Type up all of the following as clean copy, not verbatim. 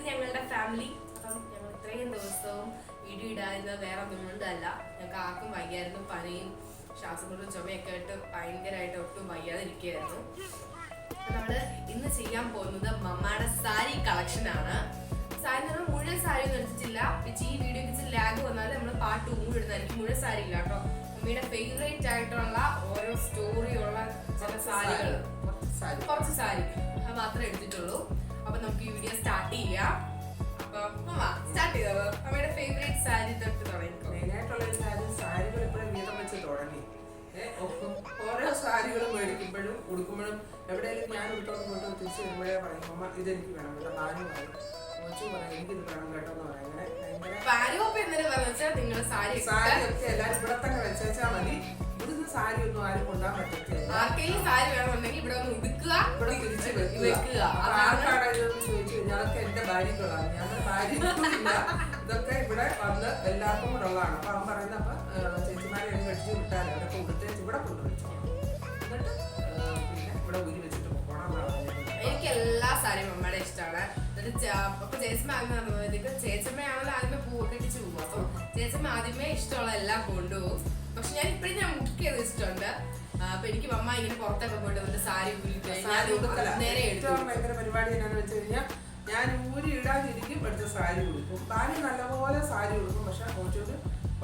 ഇത് ഞങ്ങളുടെ ഫാമിലി. അപ്പം ഞങ്ങൾ ഇത്രയും ദിവസവും വീഡിയോ ഇടാതിരുന്നത് വേറെ ഒന്നും കൊണ്ടല്ല, ഞങ്ങൾക്ക് ആർക്കും വയ്യായിരുന്നു. പനിയും ശ്വാസമുട്ടും ചുമയൊക്കെ ആയിട്ട് ഭയങ്കരമായിട്ട് ഒട്ടും വയ്യാതിരിക്കുകയായിരുന്നു. നമ്മള് ഇന്ന് ചെയ്യാൻ പോകുന്നത് മമ്മയുടെ സാരി കളക്ഷൻ ആണ്. സാരി നമ്മൾ മുഴുവൻ സാരി ഒന്നും എടുത്തിട്ടില്ല. ഈ വീഡിയോക്ക് ലാഗ് വന്നാൽ നമ്മൾ പാർട്ട് 2 ഇടുന്നതായിരിക്കും. മുഴുവൻ സാരി ഇല്ല കേട്ടോ. മമ്മിയുടെ ഫേവറേറ്റ് ആയിട്ടുള്ള ഓരോ സ്റ്റോറിയുള്ള ചില സാരികൾ, കുറച്ച് സാരി അത് മാത്രമേ എടുത്തിട്ടുള്ളൂ. അപ്പൊ നമുക്ക് ഈ വീഡിയോ സ്റ്റാർട്ട് ചെയ്യാം. അപ്പൊ സ്റ്റാർട്ട് ചെയ്തോ. അമ്മയുടെ ഫേവറേറ്റ് സാരി തൊട്ട് തുടങ്ങിക്കോ. മെയിനായിട്ടുള്ള സാരികൾ ഇപ്പോഴും വീതം വെച്ച് തുടങ്ങി. ഓരോ സാരികളും മേടിക്കുമ്പോഴും ഉടുക്കുമ്പോഴും എവിടെയെങ്കിലും ഞാൻ ഉടുത്തോണ്ട് പോയിട്ട് തിരിച്ച് വരുമ്പോഴേ പറയും അമ്മ ഇതെനിക്ക് വേണം കേട്ടോ. നാനും പറയും കൊച്ചു പറയും എനിക്കിത് വേണം കേട്ടോ എന്ന് പറയും. അങ്ങനെ സാരി ഒക്കെ എല്ലാവരും ഇവിടെ തന്നെ വെച്ചാൽ മതി. ഇവിടുന്ന് സാരി ഒന്നും ആരും കൊണ്ടാൻ പറ്റത്തില്ല. ആർക്കെങ്കിലും സാരി വേണമെന്നുണ്ടെങ്കിൽ ഇവിടെ ഒന്ന് ഉടുക്കുക, ഇവിടെ തിരിച്ച് വെക്കുക. ആർക്കാണ് ഇതൊന്ന് ചോദിച്ചു കഴിഞ്ഞാൽ എന്റെ ഭാര്യക്കുള്ളതാണ്. ഞങ്ങളുടെ ഭാര്യയില്ല. ഇതൊക്കെ ഇവിടെ വന്ന് എല്ലാവർക്കും കൂടെ ഉള്ളതാണ്. അപ്പൊ അവൻ പറയുന്നത് അപ്പൊ ചേച്ചിമാരെ എന്നെ വെച്ച് വിട്ടാലും അതൊക്കെ ഉടുത്തേച്ച് ഇവിടെ കൊണ്ടുവച്ചോളാം. എന്നിട്ട് പിന്നെ ഇവിടെ ഊരി വെച്ചിട്ട് പോകണം. എനിക്ക് എല്ലാ സാരിയും അമ്മയുടെ ഇഷ്ടമാണ്. അപ്പൊ ചേച്ചമ്മ ചേച്ചമ്മയാണല്ലോ ആദ്യമേ പൂവൊക്കെ ഇട്ടിച്ച് പോകും. അപ്പൊ ചേച്ചമ്മ ആദ്യമേ ഇഷ്ടമുള്ള എല്ലാം കൊണ്ടുപോകും. പക്ഷെ ഞാൻ ഇപ്പഴും ഞാൻ ബുക്ക് ചെയ്ത് ഇഷ്ടമുണ്ട്. അപ്പൊ എനിക്ക് അമ്മ ഇങ്ങനെ പുറത്തൊക്കെ പോയിട്ട് വന്നിട്ട് സാരി നേരെ ഭയങ്കര പരിപാടി എന്നാന്ന് വെച്ച് കഴിഞ്ഞാൽ ഞാൻ ഊരി ഇടാതിരിക്കും എടുത്ത് സാരി കൊടുക്കും. താന് നല്ലപോലെ സാരി കൊടുക്കും. പക്ഷെ കുറച്ചൊരു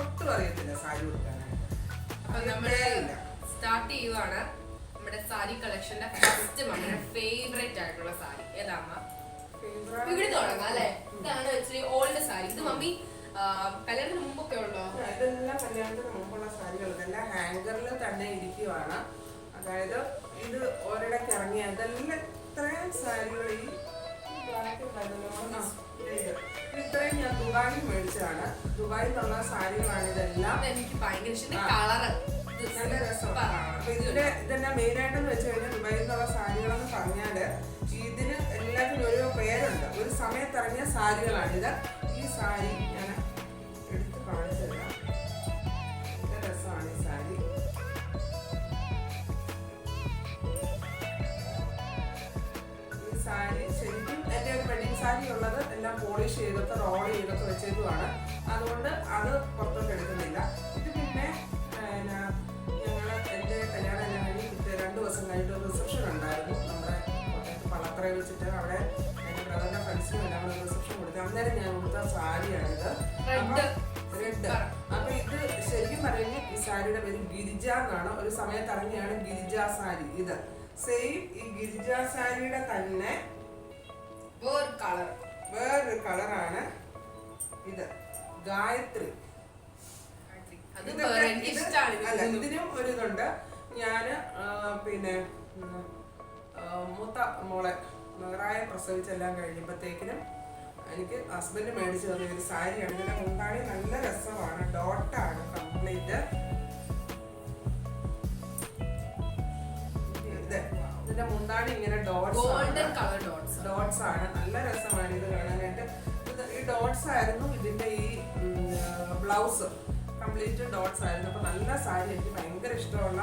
ഒട്ടും അറിയത്തില്ല സാരി കൊടുക്കാനായിട്ട്. അപ്പൊ നമ്മള് സ്റ്റാർട്ട് ചെയ്യുവാണ് നമ്മുടെ സാരി കളക്ഷന്റെ ഫസ്റ്റ് നമ്മുടെ ഫേവറേറ്റ് ആയിട്ടുള്ള സാരി ഏതാ അമ്മ? ഇവിടെ തുടങ്ങാം അല്ലെ? ഇതാണ് ആക്ച്വലി ഓൾഡ് സാരി. ഇത് മമ്മി കല്യാണത്തിന് മുമ്പൊക്കെ ഉണ്ടോ? ഇതെല്ലാം കല്യാണത്തിന് മുമ്പുള്ള സാരികൾ. ഇതെല്ലാം ഹാങ്കറിൽ തന്നെ ഇരിക്കുവാണ്. അതായത് ഇത് ഒരിടയ്ക്ക് ഇറങ്ങിയ ഇതെല്ലാം ഇത്രയും സാരികൾ ഈ ഇത്രയും ഞാൻ ദുബായിൽ മേടിച്ചതാണ്. ദുബായിൽ നിന്നുള്ള സാരികളാണ് ഇതെല്ലാം. എനിക്ക് ഭയങ്കര ഇഷ്ടം. കളറ് നല്ല രസമാണ്. അപ്പൊ ഇതെല്ലാം മെയിനായിട്ടെന്ന് വെച്ച് കഴിഞ്ഞാൽ ദുബായിൽ നിന്നുള്ള സാരികളെന്ന് പറഞ്ഞാല് ഇതിന് എല്ലാത്തിനും ഓരോ പേരുണ്ട്. ഒരു സമയത്ത് ഇറങ്ങിയ സാരികളാണിത്. ഈ സാരി ഞാൻ എടുത്ത് കാണിച്ചു തരാം. നല്ല രസമാണ് ഈ സാരി. ഈ സാരി ശരിക്കും എൻ്റെ ഒരു വെഡിങ് സാരി ഉള്ളത് എല്ലാം പോളിഷ് ചെയ്തൊക്കെ റോൾ ചെയ്തൊക്കെ വെച്ചതുമാണ്. അതുകൊണ്ട് അത് പുറത്തോട്ട് എടുക്കുന്നില്ല. ഇത് പിന്നെ ഞങ്ങൾ എൻ്റെ കല്യാണം എല്ലാം കഴിഞ്ഞ് 2 ദിവസം കഴിഞ്ഞിട്ട് ഒരു റിസപ്ഷൻ ഉണ്ടായിരുന്നു. നമ്മുടെ പള്ളത്തറ വെച്ചിട്ട് അവിടെ എൻ്റെ ബ്രദറിൻ്റെ ഫ്രണ്ട്സിനും എല്ലാം കൂടെ റിസപ്ഷൻ കൊടുത്തു. അന്നേരം ഞാൻ കൊടുത്ത സാരിയാണിത്. റെഡ്. അപ്പൊ ഇത് ശരിക്കും പറയുന്നത് ഈ സാരിയുടെ പേര് ഗിരിജ എന്നാണ്. ഒരു സമയത്ത് ഇറങ്ങിയാണ് ഗിരിജ സാരി. ഇത് സെയിം ഈ ഗിരിജ സാരിയുടെ തന്നെ വേറൊരു കളറാണ് ഇത്. ഗായത്രി. അല്ല, ഇതിനും ഒരു ഇതുണ്ട്. ഞാന് പിന്നെ മൂത്ത മോളെ മകളായ പ്രസവിച്ചെല്ലാം കഴിഞ്ഞപ്പോഴത്തേക്കിനും എനിക്ക് ഹസ്ബൻഡ് മേടിച്ചു തന്ന ഒരു സാരിയാണ്. ഇതിന്റെ മുന്താണി നല്ല രസമാണ്. ഡോട്ടാണ് കംപ്ലീറ്റ്. ഇതിന്റെ മുന്താണി ഇങ്ങനെ ഡോട്ട്സ് ആണ്. നല്ല രസമാണ് ഇത് കാണാനായിട്ട്. ഈ ഡോട്ട്സ് ആയിരുന്നു ഇതിന്റെ ഈ ബ്ലൗസ്. കംപ്ലീറ്റ് ഡോട്ട്സ് ആയിരുന്നു. അപ്പൊ നല്ല സാരി. എനിക്ക് ഭയങ്കര ഇഷ്ടമുള്ള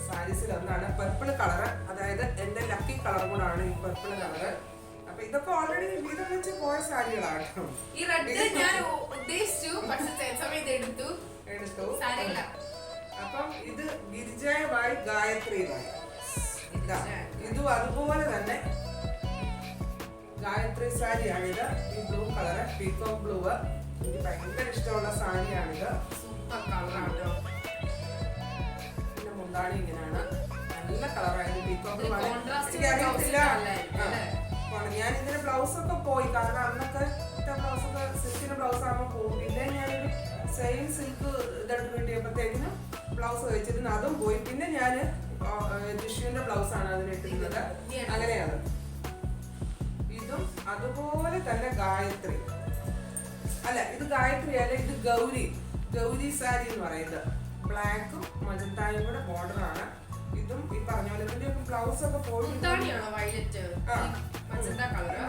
സാരീസിൽ ഒന്നാണ് പർപ്പിൾ കളറ്. അതായത് എന്റെ ലക്കി കളർ കൂടാണ് ഈ പർപ്പിൾ കളറ്. അപ്പൊ ഇതൊക്കെ ഓൾറെഡി വീതം വെച്ച് പോയ സാരികളാണ്. എടുത്തു. അപ്പം ഇത് ഗിരിജയ ബൈ ഗായത്രി ബായ്. ഇതും അതുപോലെ തന്നെ ഗായത്രി സാരിയാണിത്. ഈ ബ്ലൂ കളറ്, പീകോക്ക് ബ്ലൂ. എനിക്ക് ഭയങ്കര ഇഷ്ടമുള്ള സാരിയാണിത്. സൂപ്പർ കളറാണ്. ഇതിന്റെ മുന്താണി ഇങ്ങനെയാണ്. നല്ല കളറായിരുന്നു. പീകോക്ക് ബ്ലൂ ആണ്. എനിക്കറിയത്തില്ല. ഞാൻ ഇതിന്റെ ബ്ലൗസ് ഒക്കെ പോയി. കാരണം അന്നൊക്കെ ബ്ലൗസൊക്കെ സിൽക്കിന്റെ ബ്ലൗസ് ആകുമ്പോൾ പോകും. പിന്നെ ഞാനൊരു സെയിം സിൽക്ക് ഇതെടുത്ത് കിട്ടിയപ്പോഴത്തേക്കിനും ബ്ലൗസ് വെച്ചിരുന്നു. അതും പോയി. പിന്നെ ഞാൻ ടിഷ്യൂന്റെ ബ്ലൗസ് ആണ് അതിനിട്ടിരുന്നത്. അങ്ങനെയാണ്. ഇതും അതുപോലെ തന്നെ ഗായത്രി. അല്ല, ഇത് ഗായത്രി അല്ല, ഇത് ഗൗരി സാരി എന്ന് പറയുന്നത്. ബ്ലാക്കും മജന്തായും കൂടെ ബോർഡർ ആണ്. ഇതും ഈ പറഞ്ഞ പോലെ ഇതിന്റെ ബ്ലൗസ് ഒക്കെ പോയി.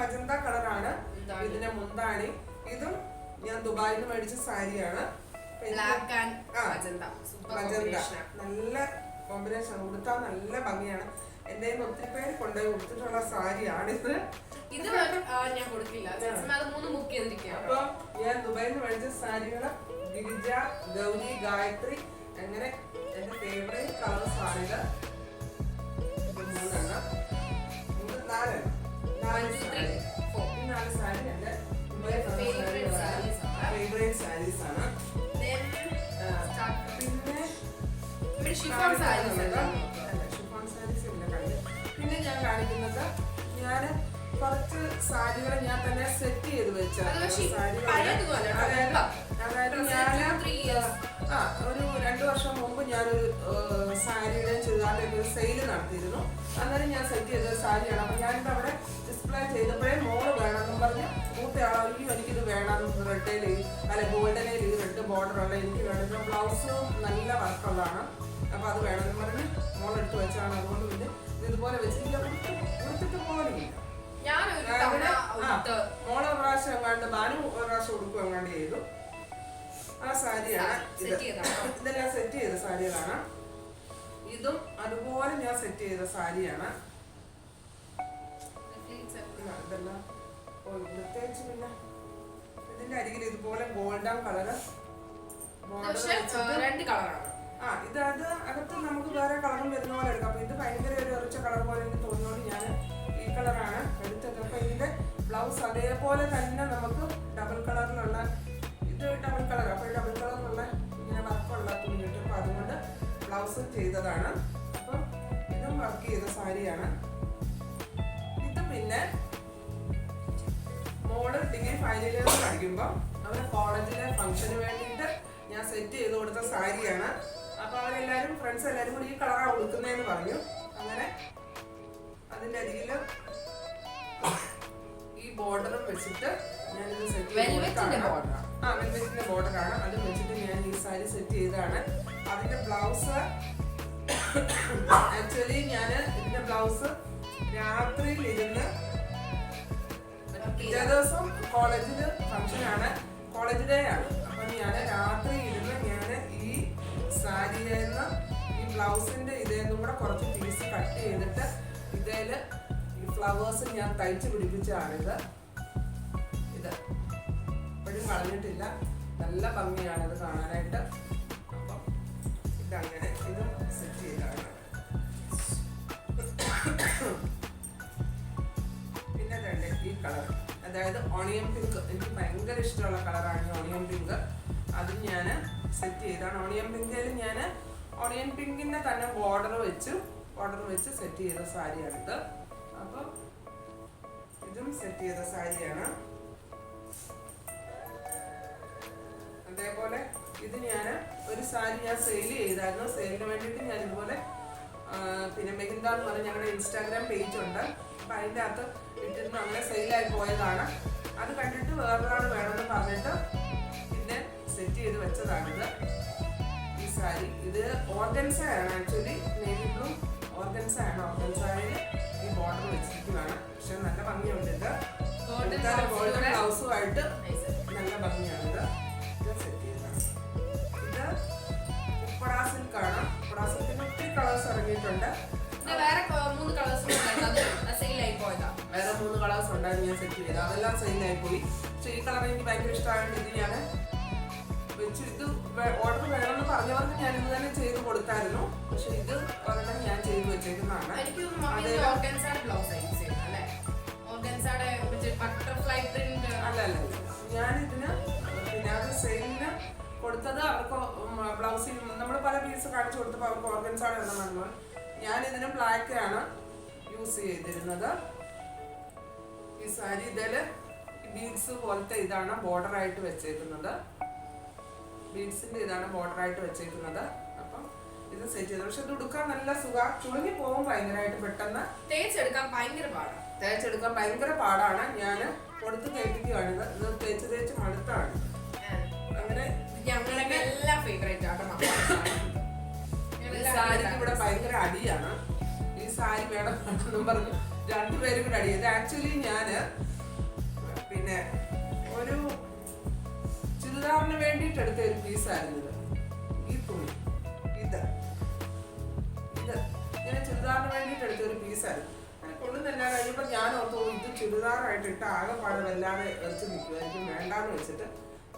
മജന്ത കളറാണ് ഇതിന്റെ മുന്താണി. ഇതും ഞാൻ ദുബായിൽ നിന്ന് മേടിച്ച സാരിയാണ്. മജന്ത നല്ല കോമ്പിനേഷൻ. ഉടുത്താൽ നല്ല ഭംഗിയാണ്. എന്റെ കയ്യിൽ ഒത്തിരി പേര് കൊണ്ടുപോയി കൊടുത്തിട്ടുള്ള സാരിയാണിത്. ഇത് ഞാൻ കൊടുക്കില്ല, അത് 3 ബുക്ക് ചെയ്തിരിക്കുക. അപ്പൊ ഞാൻ ദുബായിൽ നിന്ന് മേടിച്ച സാരികള് ഗിരിജ, ഗൗരി, ഗായത്രി, അങ്ങനെ എന്റെ ഫേവറേറ്റ് കളേഴ്സ് ആണിത്. ഇത് 3 4 സാരി എന്റെ ഫേവറേറ്റ് സാരീസ് ആണ്. പിന്നെ ഷിഫോൺ സാരീസ് ഇല്ല കാണിക്കുന്നത്. പിന്നെ ഞാൻ കാണിക്കുന്നത് ഞാൻ കുറച്ച് സാരികൾ ഞാൻ തന്നെ സെറ്റ് ചെയ്ത് വെച്ച അതായത് ഞാൻ ഒരു 2 വർഷം മുമ്പ് ഞാനൊരു സാരിയുടെ ചുരിദാറിന്റെ ഒരു സെയിൽ നടത്തിയിരുന്നു. അന്നേരം ഞാൻ സെറ്റ് ചെയ്ത സാരിയാണ്. അപ്പൊ ഞാനിത് അവിടെ ഡിസ്പ്ലേ ചെയ്തപ്പോഴേ മോള് വേണമെന്നും പറഞ്ഞ് മൂത്തയാളോ അയ്യോ എനിക്കിത് വേണം, റെഡിൽ അല്ലെ ഗോൾഡനിൽ റെഡ് ബോർഡറുള്ള എനിക്ക് വേണം, ബ്ലൗസ് നല്ല വർക്കുള്ളതാണ്, അപ്പൊ അത് വേണമെന്ന് പറഞ്ഞ് മോളെടുത്ത് വെച്ചാണ്. അതുകൊണ്ട് പിന്നെ ഇതുപോലെ വെച്ചിട്ട് കൊടുത്തിട്ട് പോലില്ല. മോളെ ഒരു പ്രാവശ്യം എങ്ങാണ്ട് ബാനു ഒരു പ്രാവശ്യം ഉടുക്കും എങ്ങാണ്ട് ചെയ്തു. ആ സാരിയാണ് ഇതെല്ലാം സെറ്റ് ചെയ്ത സാരികളാണ്. ഇതും അതുപോലെ ഞാൻ സെറ്റ് ചെയ്ത സാരിയാണ്. ഇതെല്ലാം പ്രത്യേകിച്ച് പിന്നെ ഇതിന്റെ അരികിൽ ഇതുപോലെ ഗോൾഡൻ കളറ് ഇത് അകത്ത് നമുക്ക് വേറെ കളറും വരുന്ന പോലെ എടുക്കാം. അപ്പൊ ഇത് ഭയങ്കര ഒരു ഉറച്ച കളർ പോലെ എനിക്ക് തോന്നുന്നതുകൊണ്ട് ഞാൻ ഈ കളറാണ് എടുത്തത്. അപ്പൊ ഇതിന്റെ ബ്ലൗസ് അതേപോലെ തന്നെ നമുക്ക് ഡബിൾ കളറിലുള്ള ഇത് ഡബിൾ കളർ, അപ്പൊ ഡബിൾ കളറിലുള്ള ഇങ്ങനെ വർക്കുള്ള തുണി കിട്ടും. അപ്പൊ അതുകൊണ്ട് ബ്ലൗസ് ചെയ്തതാണ്. അപ്പൊ ഇതും വർക്ക് ചെയ്ത സാരിയാണ്. ഇത് പിന്നെ മോള് ഡിഗ്രി ഫൈനൽ ഇയർ പഠിക്കുമ്പോൾ അവരുടെ കോളേജിലെ ഫംഗ്ഷന് വേണ്ടിയിട്ട് ഞാൻ സെറ്റ് ചെയ്ത് കൊടുത്ത സാരിയാണ്. അപ്പൊ അവരെല്ലാരും ഫ്രണ്ട്സ് എല്ലാരും കൂടി ഈ കളറാണ് ഉടുക്കുന്നതെന്ന് പറഞ്ഞു. അങ്ങനെ അതിന്റെ അരികില് ഈ ബോർഡറും വെച്ചിട്ട് ഞാനിത് സെറ്റ് വെൽവെറ്റിന്റെ ബോർഡറാണ്. അത് വെച്ചിട്ട് ഞാൻ ഈ സാരി സെറ്റ് ചെയ്തതാണ്. അതിന്റെ ബ്ലൗസ് ആക്ച്വലി ഞാൻ ഇതിന്റെ ബ്ലൗസ് രാത്രിയിൽ ഇരുന്ന് പിറ്റേ ദിവസം കോളേജില് ഫംഗ്ഷനാണ്, കോളേജ് ഡേ ആണ്. അപ്പൊ ഞാൻ രാത്രി ഇരുന്ന് ഞാൻ ഈ സാരിയെന്ന് ഈ ബ്ലൗസിന്റെ ഇതേന്നും കൂടെ കുറച്ച് പീസ് കട്ട് ചെയ്തിട്ട് ഇതേല് ഈ ഫ്ലവേഴ്സ് ഞാൻ തയ്ച്ച് പിടിപ്പിച്ചതാണിത്. ഇത് എപ്പോഴും കളഞ്ഞിട്ടില്ല, നല്ല ഭംഗിയാണിത് കാണാനായിട്ട്. അപ്പം ഇതങ്ങനെ ഇത് സെറ്റ് ചെയ്തതാണ്. പിന്നെ തന്നെ ഈ കളർ, അതായത് ഓണിയൻ പിങ്ക്, എനിക്ക് ഭയങ്കര ഇഷ്ടമുള്ള കളറാണ് ഓണിയൻ പിങ്ക്. അത് ഞാൻ സെറ്റ് ചെയ്താണ്. ഓണിയൻ പിങ്കിൽ ഞാൻ ഓണിയൻ പിങ്കിന്റെ തന്നെ ബോർഡർ വെച്ച് സെറ്റ് ചെയ്ത സാരിയാണിത്. അപ്പം ഇതും സെറ്റ് ചെയ്ത സാരിയാണ്. അതേപോലെ ഇത് ഞാൻ ഒരു സാരി ഞാൻ സെയിൽ ചെയ്തായിരുന്നു. സെയിലിന് വേണ്ടിയിട്ട് ഞാൻ ഇതുപോലെ പിന്നെ മെഹിന്ദ എന്ന് പറഞ്ഞ ഞങ്ങളുടെ ഇൻസ്റ്റാഗ്രാം പേജ് ഉണ്ട്. അപ്പം അതിൻ്റെ അകത്ത് ഇട്ടിരുന്ന് അങ്ങനെ സെയിലായി പോയതാണ്. അത് കണ്ടിട്ട് വേറൊരാൾ വേണമെന്ന് പറഞ്ഞിട്ട് പിന്നെ സെറ്റ് ചെയ്ത് വെച്ചതാണിത്. ഈ സാരി ഇത് ഓർഗൻസയാണ്, ആക്ച്വലി നേവി ബ്ലൂ ഓർഗൻസയാണ്. ഓർഗൻസയിൽ ഈ ബോർഡർ വെച്ചിരിക്കുന്നതാണ്. പക്ഷെ നല്ല ഭംഗിയുണ്ട്. ഇത് ഗോൾഡൻ ബ്ലൗസുമായിട്ട് നല്ല ഭംഗിയാണിത്. ഇത് സെറ്റ് ചെയ്തതാണ്. ഇത് ഉപ്പടാ സിൽക്കാണ്. ഉപ്പടാ സിൽക്കിന് ഒത്തിരി കളേഴ്സ് ഇറങ്ങിയിട്ടുണ്ട്. വേറെ 3 കളേഴ്സ് ഉണ്ടായിരുന്നു ഞാൻ സെറ്റ് ചെയ്തത്. അതെല്ലാം സെയിലായി പോയി. പക്ഷെ ഈ കളർ എനിക്ക് ഭയങ്കര ഇഷ്ടമായിട്ട് ഇത് ഞാൻ വെച്ചു. ഇത് ഓർഡർ വേണമെന്ന് പറഞ്ഞവർക്ക് ഞാൻ ഇത് തന്നെ ചെയ്ത് കൊടുത്തായിരുന്നു. പക്ഷെ ഇത് ഒരെണ്ണം ഞാൻ ചെയ്ത് വെച്ചേക്കുന്നതാണ്. അല്ലല്ല, ഞാനിതിന് പിന്നെ അത് സെയിലിന് കൊടുത്തത് അവർക്ക് ബ്ലൗസിൽ നമ്മൾ പല പീസ് കാണിച്ചു കൊടുത്തപ്പോൾ അവർക്ക് ഓർഗൻസാണ് എന്നു. ഞാനിതിന് ബ്ലാക്ക് ആണ് യൂസ് ചെയ്തിരുന്നത്. ഈ സാരി ഇതില് ബീഡ്സ് പോലത്തെ ഇതാണ് ബോർഡർ ആയിട്ട് വെച്ചേക്കുന്നത്. ബീഡ്സിന്റെ ഇതാണ് ബോർഡർ ആയിട്ട് വെച്ചേക്കുന്നത്. അപ്പം ഇത് സെറ്റ് ചെയ്തു. പക്ഷെ ഇത് ഉടുക്കാൻ നല്ല സുഖം, ചുളുങ്ങി പോകും ഭയങ്കരമായിട്ട്. പെട്ടെന്ന് തേച്ചെടുക്കാൻ ഭയങ്കര പാടാണ്. ഞാൻ കൊടുത്ത് തേപ്പിക്കുകയാണ്. ഇത് തേച്ച് മടുത്താണ്. അങ്ങനെ സാരിക്ക് ഇവിടെ ഭയങ്കര അടിയാണ്. ഈ സാരി വേണം എന്നും പറഞ്ഞു 2 പേരും കൂടെ അടി. ഇത് ആക്ച്വലി ഞാന് പിന്നെ ഒരു ചുരിദാറിന് വേണ്ടിയിട്ട് എടുത്ത ഒരു പീസായിരുന്നു ഇത്. ഈ തുണി ഇത് ഇങ്ങനെ ചുരിദാറിന് വേണ്ടിയിട്ട് എടുത്ത ഒരു പീസായിരുന്നു. അങ്ങനെ കൊള്ളുന്നെല്ലാം കഴിയുമ്പോൾ ഞാൻ ഓർത്തു ഇത് ചുരിദാറായിട്ട് ഇട്ട് ആകെ പാടെ വല്ലാതെ എറിച്ച് നിൽക്കുമായിരിക്കും, വേണ്ടാന്ന് വെച്ചിട്ട്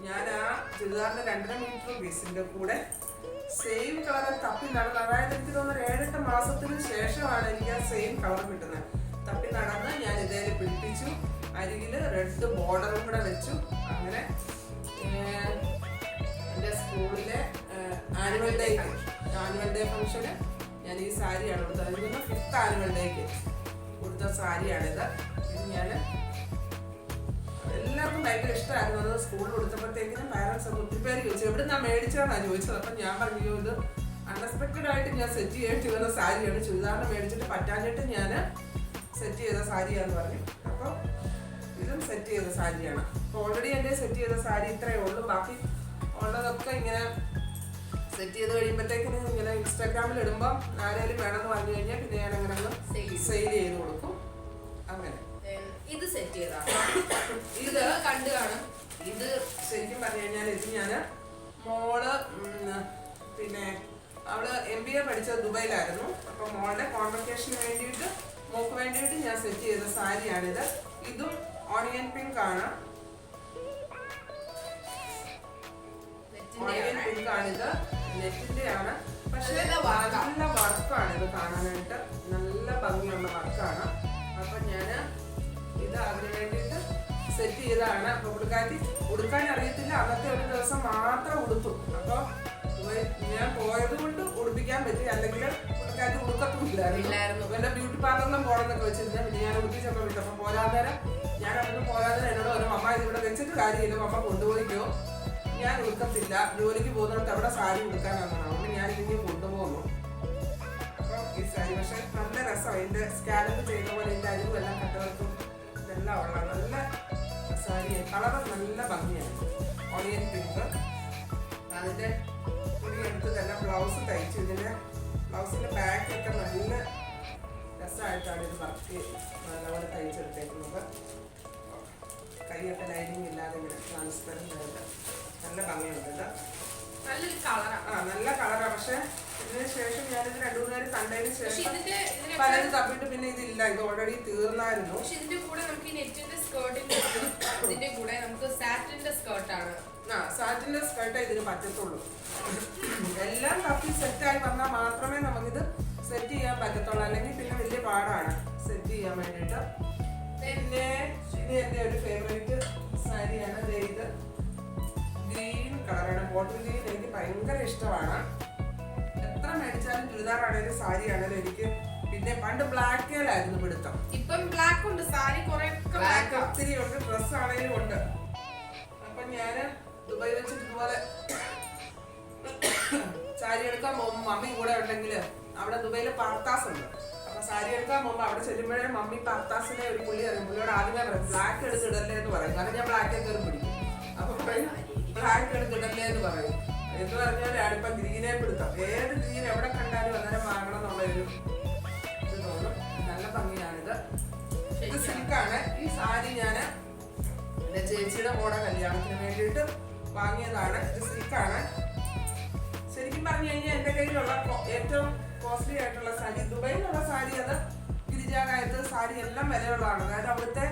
ഞാൻ ആ ചുരിദാറിന്റെ 2.5 മീറ്റർ പീസിന്റെ കൂടെ സെയിം കളർ തപ്പി നടന്ന്, അതായത് എനിക്ക് തോന്നുന്നു 7-8 മാസത്തിന് ശേഷമാണ് എനിക്ക് ആ സെയിം കളർ കിട്ടുന്നത്. തപ്പി നടന്ന് ഞാൻ ഇതേ പിടിപ്പിച്ചു, അരികിൽ റെഡ് ബോർഡറും കൂടെ വെച്ചു. അങ്ങനെ എൻ്റെ സ്കൂളിലെ ആനുവൽ ഡേ ഫംഗ്ഷന് ഞാൻ ഈ സാരിയാണ് കൊടുത്തത്. അതിൽ നിന്ന് 5th ആനുവൽ ഡേക്ക് കൊടുത്ത സാരിയാണിത്. ഇത് ഞാൻ എല്ലാവർക്കും ഭയങ്കര ഇഷ്ടമായിരുന്നു. അത് സ്കൂളിൽ കൊടുത്തപ്പോഴത്തേക്കിനും പാരൻസ് ഒക്കെ ഒത്തിരി പേര് ചോദിച്ചു എവിടെ ഞാൻ മേടിച്ചതെന്നാണ് ചോദിച്ചത്. അപ്പം ഞാൻ പറഞ്ഞു ഇത് അൺഎക്സ്പെക്റ്റഡ് ആയിട്ട് ഞാൻ സെറ്റ് ചെയ്തിട്ട് വന്ന സാരിയാണ്, ചുരിദാറിന് മേടിച്ചിട്ട് പറ്റാഞ്ഞിട്ട് ഞാൻ സെറ്റ് ചെയ്ത സാരിയാന്ന് പറഞ്ഞു. അപ്പോൾ ഇതും സെറ്റ് ചെയ്ത സാരിയാണ്. അപ്പോൾ ഓൾറെഡി എൻ്റെ സെറ്റ് ചെയ്ത സാരി ഇത്രയേ ഉള്ളൂ. ബാക്കി ഉള്ളതൊക്കെ ഇങ്ങനെ സെറ്റ് ചെയ്ത് കഴിയുമ്പോഴത്തേക്കിനും ഇങ്ങനെ ഇൻസ്റ്റാഗ്രാമിൽ ഇടുമ്പോൾ ആരെങ്കിലും വേണമെന്ന് പറഞ്ഞു കഴിഞ്ഞാൽ പിന്നെ ഞാൻ അങ്ങനെ സെയിൽ ചെയ്ത് കൊടുക്കും. അങ്ങനെ ഇത് സെറ്റ് ചെയ്താ ഇത് കണ്ടു കാണും. ഇത് ശരിക്കും പറഞ്ഞു കഴിഞ്ഞാൽ ഇത് ഞാൻ മോള് പിന്നെ അവള് MBA പഠിച്ചത് ദുബൈയിലായിരുന്നു. അപ്പൊ മോളുടെ കോൺവെക്കേഷന് വേണ്ടിയിട്ട് മോക്ക് വേണ്ടിയിട്ട് ഞാൻ സെറ്റ് ചെയ്ത സാരിയാണിത്. ഇതും ഓണിയൻ പിങ്ക് ആണ്. ഓണിയൻ പിങ്ക് ആണിത്, നെറ്റിന്റെ ആണ്. പക്ഷെ നല്ല വർക്കാണ് ഇത് കാണാനായിട്ട്, നല്ല ഭംഗിയുള്ള വർക്കാണ്. അപ്പൊ ഞാന് ഇത് അതിന് വേണ്ടിയിട്ട് സെറ്റ് ചെയ്തതാണ്. അപ്പൊ പുള്ളിക്കാരി ഉടുക്കാൻ അറിയത്തില്ല, അന്നത്തെ ഒരു ദിവസം മാത്രം ഉടുത്തു. അപ്പൊ ഞാൻ പോയത് കൊണ്ട് ഉടുപ്പിക്കാൻ പറ്റി, അല്ലെങ്കിൽ പുള്ളിക്കാരി ഉടുക്കത്തുമില്ലായിരുന്നു. എന്റെ ബ്യൂട്ടി പാർലറിലും പോകണമെന്നൊക്കെ വെച്ചിരുന്ന പിന്നെ ഞാൻ ഉടുപ്പിച്ചൊക്കെ വിട്ടു. അപ്പൊ പോരാതേരം ഞാൻ അവിടുന്ന് പോരാതേരം എന്നോട് ഒരു അമ്മ ഇതിവിടെ വെച്ചിട്ട് കാര്യമില്ല, അമ്മ കൊണ്ടുപോയിക്കോ, ഞാൻ ഉടുക്കത്തില്ല, ജോലിക്ക് പോകുന്നിടത്ത് അവിടെ സാരി ഉടുക്കാനാണ്. അതുകൊണ്ട് ഞാൻ ഇതിങ്ങനെ കൊണ്ടുപോകുന്നു. അപ്പൊ ഈ സാരി പക്ഷെ നല്ല രസം, അതിന്റെ സ്കാലപ്പ് ചെയ്ത പോലെ ഇതിന്റെ അരിവും എല്ലാം കട്ടവർക്കും ഇതെല്ലാം ഉള്ള നല്ല സാരി. കളർ നല്ല ഭംഗിയാണ്, ഓണിയൻ പിങ്ക്. അതിന്റെ തുണി എടുത്ത് തന്നെ ബ്ലൗസ് തയ്ച്ചു. ഇതിന്റെ ബ്ലൗസിന്റെ ബാക്കൊക്കെ നല്ല രസമായിട്ടാണ് ഇത് വർക്ക് നല്ലപോലെ തയ്ച്ചെടുത്തേക്കുന്നത്. കൈയൊക്കെ ലൈനിങ് ഇല്ലാതെ ഇങ്ങനെ ട്രാൻസ്പെറന്റ് ആയിട്ട് നല്ല ഭംഗിയുണ്ട്. നല്ലൊരു കളറാണ്, നല്ല കളറാണ്. പക്ഷെ ഇതിന് ശേഷം ഞാനിത് 2-3 നേരം കണ്ടതിന് ശേഷം പലരും തപ്പിട്ട് പിന്നെ ഇതില്ല, ഇത് ഓൾറെഡി തീർന്നായിരുന്നു. പക്ഷെ ഇതിന്റെ കൂടെ നമുക്ക് ഈ നെറ്റിന്റെ സ്കേർട്ടിന്റെ ഇതിന്റെ കൂടെ നമുക്ക് സാറ്റിന്റെ സ്കേർട്ടാണ്. സാറ്റിന്റെ സ്കേർട്ടേ ഇതിന് പറ്റത്തുള്ളൂ. എല്ലാം തപ്പി സെറ്റായി വന്നാൽ മാത്രമേ നമുക്കിത് സെറ്റ് ചെയ്യാൻ പറ്റത്തുള്ളൂ, അല്ലെങ്കിൽ പിന്നെ വലിയ പാടാണ് സെറ്റ് ചെയ്യാൻ വേണ്ടിയിട്ട്. പിന്നെ ഇത് എൻ്റെ ഒരു ഫേവറേറ്റ് സാരിയാണ്. ഇത് ഗ്രീൻ കളറാണ്, ബോട്ടിൽ ഗ്രീൻ. എനിക്ക് ഭയങ്കര ഇഷ്ടമാണ്. എത്ര മേടിച്ചാലും ചുരിദാറാണേലും സാരി ആണേലും എനിക്ക്. പിന്നെ പണ്ട് ബ്ലാക്കിലായിരുന്നു പിടുത്തം, ഇപ്പം ബ്ലാക്ക് ഉണ്ട്, സാരി കുറെ ബ്ലാക്ക് ഒത്തിരി ഉണ്ട്, ഡ്രസ് ആണേലും ഉണ്ട്. അപ്പൊ ഞാന് ദുബായ് വെച്ചിട്ട് ഇതുപോലെ സാരി എടുക്കാൻ പോകുമ്പോൾ മമ്മി കൂടെ ഉണ്ടെങ്കിൽ അവിടെ ദുബൈയില് പാർത്താസ് ഉണ്ട്. അപ്പൊ സാരി എടുക്കാൻ പോകുമ്പോൾ അവിടെ ചെല്ലുമ്പോഴേ മമ്മി പാർത്താസിനെ ഒരു പുള്ളി അറിയും. പുള്ളിയോട് ആദ്യമേ പറയും ബ്ലാക്ക് എടുത്തിടല്ലേ എന്ന് പറയും, കാരണം ഞാൻ ബ്ലാക്ക് കയറി പിടിക്കും. അപ്പൊ പറയും ബ്ലാക്ക് എടുത്തിടല്ലേ എന്ന് പറയും. എന്ന് പറഞ്ഞാൽ അടുപ്പം ഗ്രീനെ പിടുത്തം, ഏത് ഗ്രീൻ എവിടെ കണ്ടാലും അന്നേരം വാങ്ങണം എന്നുള്ളൊരു ഇത് തോന്നും. നല്ല ഭംഗിയാണിത്. ഇത് സിൽക്കാണ്. ഈ സാരി ഞാൻ എന്റെ ചേച്ചിയുടെ മോടെ കല്യാണത്തിന് വേണ്ടിയിട്ട് വാങ്ങിയതാണ്. ഇത് സിൽക്കാണ്. ശരിക്കും പറഞ്ഞു കഴിഞ്ഞാൽ എന്റെ കയ്യിലുള്ള ഏറ്റവും കോസ്റ്റ്ലി ആയിട്ടുള്ള സാരി ദുബൈയിലുള്ള സാരി, അത് ഗിരിജാകായത്ത് സാരി എല്ലാം വിലയുള്ളതാണ്. അതായത് അവിടുത്തെ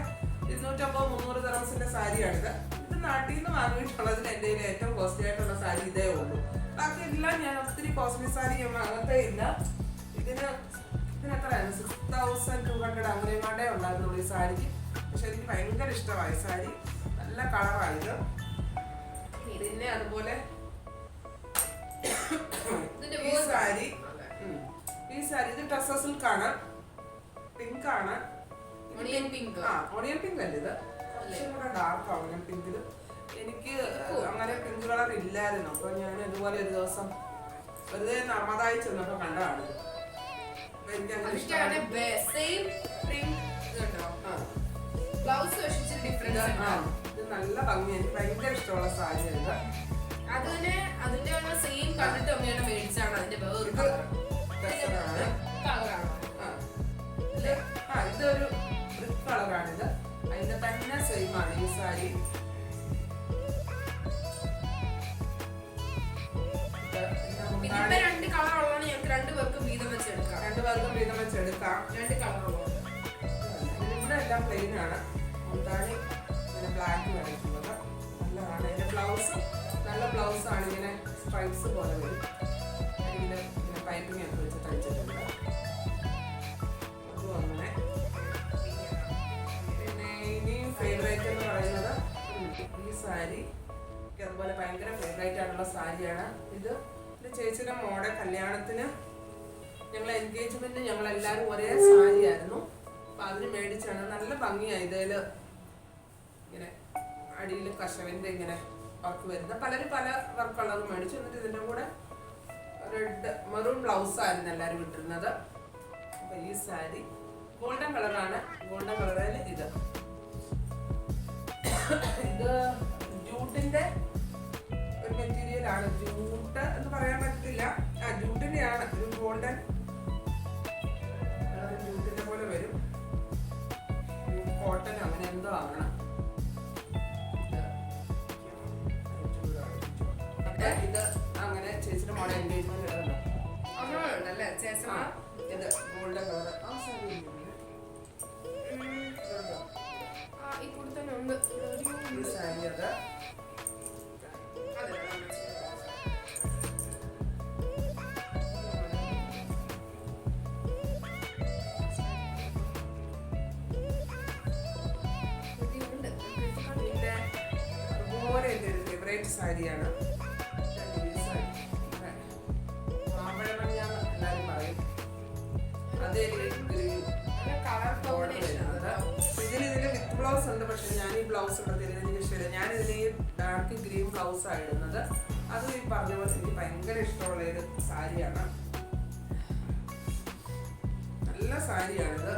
250-300 ദിർഹംസിന്റെ സാരിയാണിത്. ഇത് നാട്ടിൽ നിന്ന് വാങ്ങിയിട്ടുള്ളതിൽ എൻ്റെ കയ്യിൽ ഏറ്റവും കോസ്റ്റ്ലി ആയിട്ടുള്ള സാരി ഇതേ ഉള്ളൂ. ബാക്കി എല്ലാം ഞാൻ ഒത്തിരി കോസ്റ്റ്ലി സാരി വാങ്ങത്തേ ഇല്ല. ഇതിന് എത്രയാണ് 6200 അങ്ങനെയുമാണ്ടേ ഉണ്ടായിരുന്നുള്ളൂ ഈ സാരിക്ക്. പക്ഷെ എനിക്ക് ഭയങ്കര ഇഷ്ടമായി സാരി, നല്ല കളറാണിത്. പിന്നെ അതുപോലെ ഈ സാരി ഇത് ടസ സിൽക്കാണ്, പിങ്ക് ആണ്. Onion pink. ഓണിയൻ പിങ്ക് അല്ല, ഇത് കുറച്ചും കൂടെ ഡാർക്ക് ഓണിയൻ പിങ്ക്. എനിക്ക് അങ്ങനെ പിങ്ക് കളർ ഇല്ലായിരുന്നു. അപ്പൊ ഞാൻ ഇതുപോലെ ഒരു ദിവസം വെറുതെ നർമ്മദായി ചെന്നപ്പോ കണ്ടതാണ്. എനിക്ക് അങ്ങനെ ഇഷ്ടമാണ്. ഇത് നല്ല ഭംഗി, എനിക്ക് ഭയങ്കര ഇഷ്ടമുള്ള സാരി ഇത്. അതിന്റെ സെയിം കണ്ടിട്ട് അമ്മയാണ് മേടിച്ചാണ്. അതിന്റെ വേറൊരു കളറാണ്. ഇതൊരു ബ്രിക്ക് കളറാണിത്. അതിന്റെ തന്നെ സെയിം ആണ് ഈ സാരി. ഇതിന്റെ 2 കളർ ഉള്ളതാണ്. ഞങ്ങൾക്ക് 2 പേർക്കും വീതം വെച്ചെടുക്കാം. 2 പേർക്കും വീതം വെച്ചെടുക്കാം. എടുക്കാം. 2 കളറുകളുണ്ട്. ഇവിടെ എല്ലാം പ്ലെയിൻ ആണ്. മുന്താണി ഇങ്ങനെ ബ്ലാക്ക് വരയ്ക്കുന്നത് നല്ലതാണ്. ഇതിന്റെ ബ്ലൗസ് നല്ല ബ്ലൗസ് ആണ്. ഇങ്ങനെ സ്ട്രൈപ്സ് പോലെ വരും. ഇങ്ങനെ പൈപ്പിംഗ് ഒക്കെ വെച്ച് തയ്ച്ചിട്ടുണ്ട്. അതും അങ്ങനെ. പിന്നെ ഇനിയും ഫേവറേറ്റ് എന്ന് പറയുന്നത് ഈ സാരി. അതുപോലെ ഭയങ്കര ഫേവറേറ്റ് ആയിട്ടുള്ള സാരിയാണ് ഇത്. ചേച്ചിയുടെ മോടെ കല്യാണത്തിന് ഞങ്ങൾ എൻഗേജ്മെന്റ് ഞങ്ങൾ എല്ലാവരും ഒരേ സാരി ആയിരുന്നു. അപ്പൊ അതിന് മേടിച്ചാണ്. നല്ല ഭംഗിയായി. ഇതിൽ ഇങ്ങനെ അടിയിൽ കശവിന്റെ ഇങ്ങനെ വർക്ക് വരുന്ന പലരും പല വർക്കുള്ളത് മേടിച്ചു. എന്നിട്ട് ഇതിന്റെ കൂടെ റെഡ് മെറൂൺ ബ്ലൗസ് ആയിരുന്നു എല്ലാവരും ഇട്ടിരുന്നത്. അപ്പൊ ഈ സാരി ഗോൾഡൻ കളറാണ്. ഗോൾഡൻ കളറിൽ ഇത് ജൂട്ടിന്റെ ഒരു മെറ്റീരിയൽ ആണ്. ജൂട്ട് എന്ന് പറയാൻ പറ്റില്ല. ജൂട്ടിന്റെ ആണ്. ഒരു ഗോൾഡൻ ജൂട്ടിന്റെ പോലെ വരും. കോട്ടൺ അങ്ങനെ എന്തോ ആണ്. ഇത് അങ്ങനെ ചേച്ചിയുടെ മോളെ എൻഗേജ്മെന്റ് ഇടുന്നുണ്ട്. ഇത് ഗോൾഡൻ കളർ. ഈ സാരി അത് ഫേവറേറ്റ് സാരിയാണ്. മാമ്പഴമഞ്ഞാന്ന് എല്ലാവരും പറയും. അതേ ഗ്രീൻ ഇതിന് വിത്ത് ബ്ലൗസ് ഉണ്ട്. പക്ഷെ ഞാൻ ഈ ബ്ലൗസ് ഇടുന്നത് എനിക്ക് ഇഷ്ടമില്ല. ഞാൻ ഇതിന് ഈ ഡാർക്ക് ഗ്രീൻ ബ്ലൗസ് ആണ് ഇടുന്നത്. അത് ഈ പറഞ്ഞ പോലെ എനിക്ക് ഭയങ്കര ഇഷ്ടമുള്ള ഒരു സാരിയാണ്. നല്ല സാരിയാണിത്.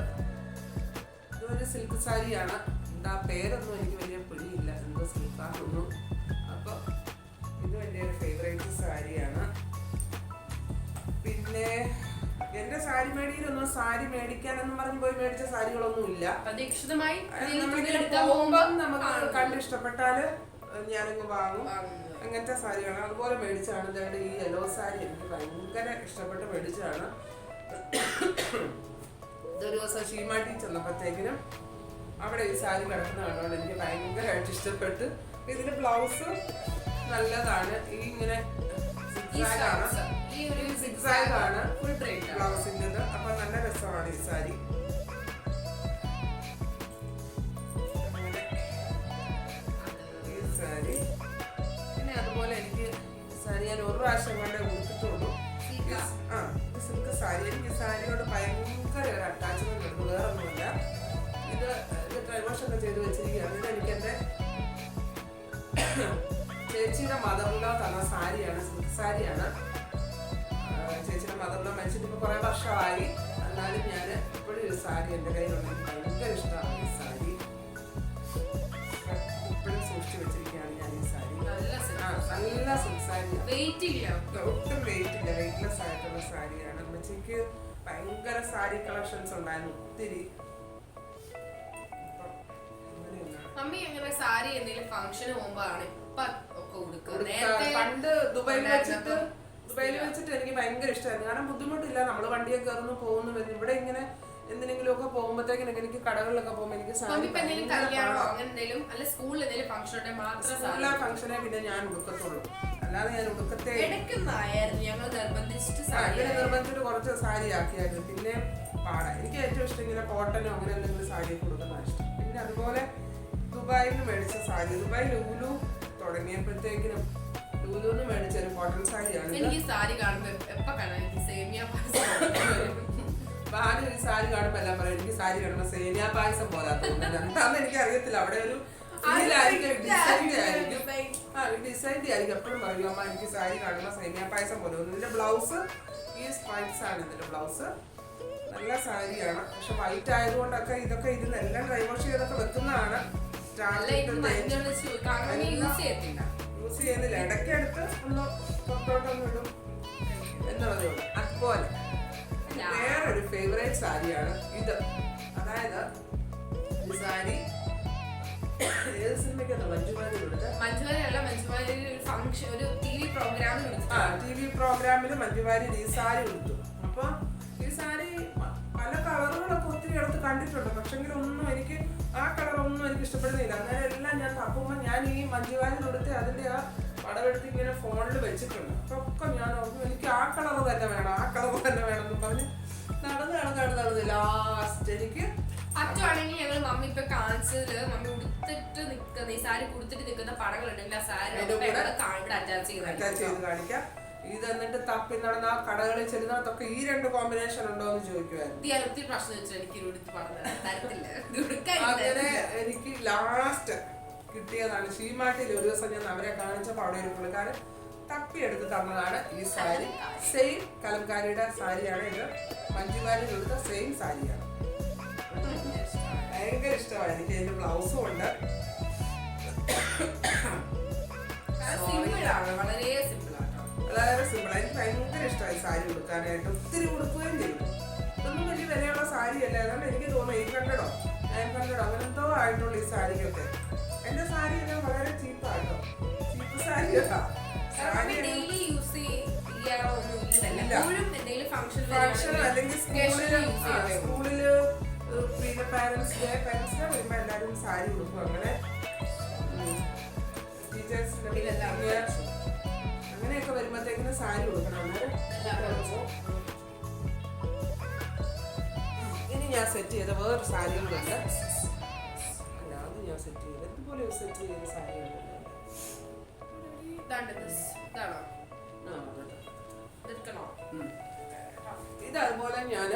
ഇതൊരു സിൽക്ക് സാരിയാണ്. എന്താ പേരൊന്നും എനിക്ക് വലിയ പിടിയില്ല. എന്തോ സിൽക്കാണൊന്നും. അപ്പൊ ഇത് എൻ്റെ ഒരു ഫേവറേറ്റ് സാരിയാണ്. പിന്നെ എന്റെ സാരി മേടിയിലൊന്നും സാരി മേടിക്കാനെന്നും പറഞ്ഞ് പോയി മേടിച്ച സാരികളൊന്നും ഇല്ല. നമ്മളിങ്ങനെ പോകുമ്പം നമുക്ക് കണ്ട് ഇഷ്ടപ്പെട്ടാല് ഞാനങ്ങ് വാങ്ങും. അങ്ങനത്തെ സാരിയാണ്. അതുപോലെ മേടിച്ചാണ്. ഇതായിട്ട് ഈ യെല്ലോ സാരി എനിക്ക് ഭയങ്കര ഇഷ്ടപ്പെട്ട് മേടിച്ചതാണ്. ഇതൊരു ദിവസം ഷീമാട്ടി ചെന്നപ്പോഴത്തേക്കിനും അവിടെ ഈ സാരി കിടക്കുന്ന കണ്ടോണ്ട് എനിക്ക് ഭയങ്കരമായിട്ട് ഇഷ്ടപ്പെട്ട്. ഇതിന്റെ ബ്ലൗസ് നല്ലതാണ്. ഈ ഇങ്ങനെ സിക്സാഗാണ് ബ്ലൗസിൻ്റെത്. അപ്പൊ നല്ല രസമാണ് ഈ സാരി. ഈ സാരി പിന്നെ അതുപോലെ എനിക്ക് സാരി ഞാൻ ഒരു പ്രാവശ്യം കൊണ്ട് ഉടുത്തിട്ടുള്ളൂ. സിൽക്ക് സാരി. എനിക്ക് സാരിയോട് ഭയങ്കര ഒരു അറ്റാച്ച്മെന്റ് ഉണ്ട്. വേറൊന്നുമില്ല. ഇത് ട്രൈവാഷ് ഒക്കെ ചെയ്ത് വെച്ചിരിക്കുകയാണ്. ഇത് എനിക്ക് എൻ്റെ ചേച്ചിയുടെ മദറിലോ തന്ന സാരിയാണ്. സിൽക്ക് സാരിയാണ്. ചേച്ചിയുടെ മദറിലോ മരിച്ചിട്ട് ഇപ്പൊ കുറെ വർഷമായി. എന്നാലും ഞാൻ ഇപ്പോഴും ഒരു സാരി എൻ്റെ കയ്യിലുണ്ട്. എനിക്ക് ഭയങ്കര ഇഷ്ടമാണ് ഈ സാരി. ഇപ്പോഴും സൂക്ഷിച്ചു വെച്ചിരിക്കുകയാണ് ഞാൻ ഈ സാരി. നല്ല സിൽക്ക് സാരി. ഒട്ടും വെയിറ്റ് ഇല്ല. വെയിറ്റ്ലെസ് ആയിട്ടുള്ള സാരിയാണ്. അമ്മച്ചിക്ക് ഭയങ്കര സാരി കളക്ഷൻസ് ഉണ്ടായിരുന്നു ഒത്തിരി. പണ്ട് ദുബായിൽ വെച്ചിട്ട് എനിക്ക് ഭയങ്കര ഇഷ്ടമായിരുന്നു. കാരണം ബുദ്ധിമുട്ടില്ല. നമ്മള് വണ്ടിയൊക്കെ കയറുന്നു പോകുന്നു വരുന്നു. ഇവിടെ ഇങ്ങനെ എന്തിനെങ്കിലും ഒക്കെ പോകുമ്പോഴത്തേക്കിനൊക്കെ എനിക്ക് കടകളിലൊക്കെ പോകുമ്പോൾ എനിക്ക് സാരി ഫംഗ്ഷനെ പിന്നെ ഞാൻ ഉടുക്കത്തുള്ളൂ. അല്ലാതെ ഞാൻ ഉടുക്കത്തെ നിർബന്ധിച്ചിട്ട് കുറച്ച് സാരി ആക്കിയായിരുന്നു. പിന്നെ പാടാ. എനിക്ക് ഏറ്റവും ഇഷ്ടം ഇങ്ങനെ കോട്ടനോ അങ്ങനെ എന്തെങ്കിലും സാരി കൊടുക്കുന്നതാണ് ഇഷ്ടം. പിന്നെ അതുപോലെ ദുബായിൽ നിന്ന് മേടിച്ച സാരി. ദുബായ് ലൂലു തുടങ്ങിയപ്പോഴത്തേക്കിനും ലൂലുന്ന് മേടിച്ച ഒരു കോട്ടൺ സാരിയാണ്. എനിക്ക് സാരി കാണുമ്പോൾ ആരും ഈ സാരി കാണുമ്പോ എല്ലാം പറയും എനിക്ക് സാരി കാണുമ്പോ സേമിയ പായസം പോരാത്തത്. എന്താന്ന് എനിക്ക് അറിയത്തില്ല. അവിടെ ഒരു ഡിസൈൻ്റെ ആയിരിക്കും. എപ്പോഴും പറയും അമ്മ എനിക്ക് സാരി കാണുമ്പോ സേമിയ പായസം പോലെ. ഇതിന്റെ ബ്ലൗസ് ഈ സ്ട്രൈപ്സ് ആണ്. ഇതിന്റെ ബ്ലൗസ് നല്ല സാരിയാണ്. പക്ഷെ വൈറ്റ് ആയതുകൊണ്ടൊക്കെ ഇതൊക്കെ ഇതിനെല്ലാം ഡ്രൈ വാഷ് ചെയ്തൊക്കെ വെക്കുന്നതാണ്. യൂസ് ചെയ്യുന്നില്ല. ഇടയ്ക്കെടുത്ത് ഒന്ന് പുറത്തോട്ടൊന്നും ഇടും എന്നുള്ളതേ ഉള്ളൂ. അതുപോലെ വേറൊരു ഫേവറേറ്റ് സാരിയാണ് ഇത്. അതായത് ഈ സാരി ഏത് സിനിമയ്ക്കാണ് ടി വി പ്രോഗ്രാമിൽ മഞ്ജുവാര്യർ ഈ സാരി കൊടുത്തു. അപ്പൊ ഈ സാരി പല കളറുകളൊക്കെ ഒത്തിരി അടുത്ത് കണ്ടിട്ടുണ്ട്, പക്ഷെങ്കിൽ ഒന്നും എനിക്ക് ആ കളറൊന്നും എനിക്ക് ഇഷ്ടപ്പെടുന്നില്ല. അന്നേരം എല്ലാം ഞാൻ തപ്പുമ്പോൾ ഞാൻ ഈ മഞ്ജുവാരിൽ കൊടുത്ത് അതിന്റെ ആ പടമെടുത്ത് ഇങ്ങനെ ഫോണിൽ വെച്ചിട്ടുണ്ട്. അപ്പൊ ഒക്കെ ഞാൻ ഓർക്കും എനിക്ക് ആ കളർ തന്നെ വേണം, ആ കളർ തന്നെ വേണം എന്ന് പറഞ്ഞ് നടന്ന് ലാസ്റ്റ് എനിക്ക് അറ്റാണെങ്കിൽ ഞങ്ങൾ മമ്മി ഇപ്പൊ കാണിച്ചത് മമ്മി ഉടുത്തിട്ട് നിക്കുന്ന ഈ സാരി കൊടുത്തിട്ട് നിൽക്കുന്ന പടങ്ങളുണ്ടെങ്കിൽ ആ സാരി അറ്റാച്ച് ചെയ്ത് കാണിക്കാം. ഇത് എന്നിട്ട് തപ്പി നടന്ന ആ കടകളിൽ ചെല്ലുന്നതൊക്കെ ഈ രണ്ട് കോമ്പിനേഷൻ ഉണ്ടോ എന്ന് ചോദിക്കുവായിരുന്നു. അങ്ങനെ എനിക്ക് ലാസ്റ്റ് കിട്ടിയതാണ് ഷീമാട്ടിൽ. ഒരു ദിവസം ഞാൻ അവരെ കാണിച്ചപ്പോൾ അവിടെ ഒരു പുള്ളിക്കാരൻ തപ്പിയെടുത്ത് തന്നതാണ് ഈ സാരി. സെയിം കലംകാരിയുടെ സാരിയാണ് ഇത്, മഞ്ജുവാരിൽ എടുത്ത സെയിം സാരിയാണ്. ഭയങ്കര ഇഷ്ടമാണ് എനിക്ക്. ഇതിന്റെ ബ്ലൗസും ഉണ്ട്, വളരെ സിമ്പിൾ ആണ്. വളരെ സിമ്പിൾ. എനിക്ക് ഭയങ്കര ഇഷ്ടമായി സാരി ഉടുക്കാനായിട്ട്. ഒത്തിരി ഉടുക്കുകയും ചെയ്യും. ഇതൊന്നും വലിയ വിലയുള്ള സാരിയല്ല. അതുകൊണ്ട് എനിക്ക് തോന്നുന്നു 800 അങ്ങനത്തോ ആയിട്ടുള്ള ഈ സാരിക്കൊക്കെ. എന്റെ സാരി എല്ലാം വളരെ ചീപ്പാട്ടോ, ചീപ്പ് സാരിയല്ല. ഫംഗ്ഷൻ അല്ലെങ്കിൽ സ്കൂളില് പിന്നെ പാരന്റ്സ് ഡേ വരുമ്പോ എല്ലാരും സാരി ഉടുക്കും. അങ്ങനെ ടീച്ചേഴ്സിന്റെ അങ്ങനെയൊക്കെ വരുമ്പോഴത്തേക്കിന് സാരി കൊടുക്കണം. ഇനി ഞാൻ സെറ്റ് ചെയ്ത വേറൊരു സാരികളുണ്ട്. അല്ലാതെ ഞാൻ സെറ്റ് ചെയ്ത് ഇതുപോലെ സെറ്റ് ചെയ്ത സാരികളുണ്ട്. ഇത് അതുപോലെ ഞാൻ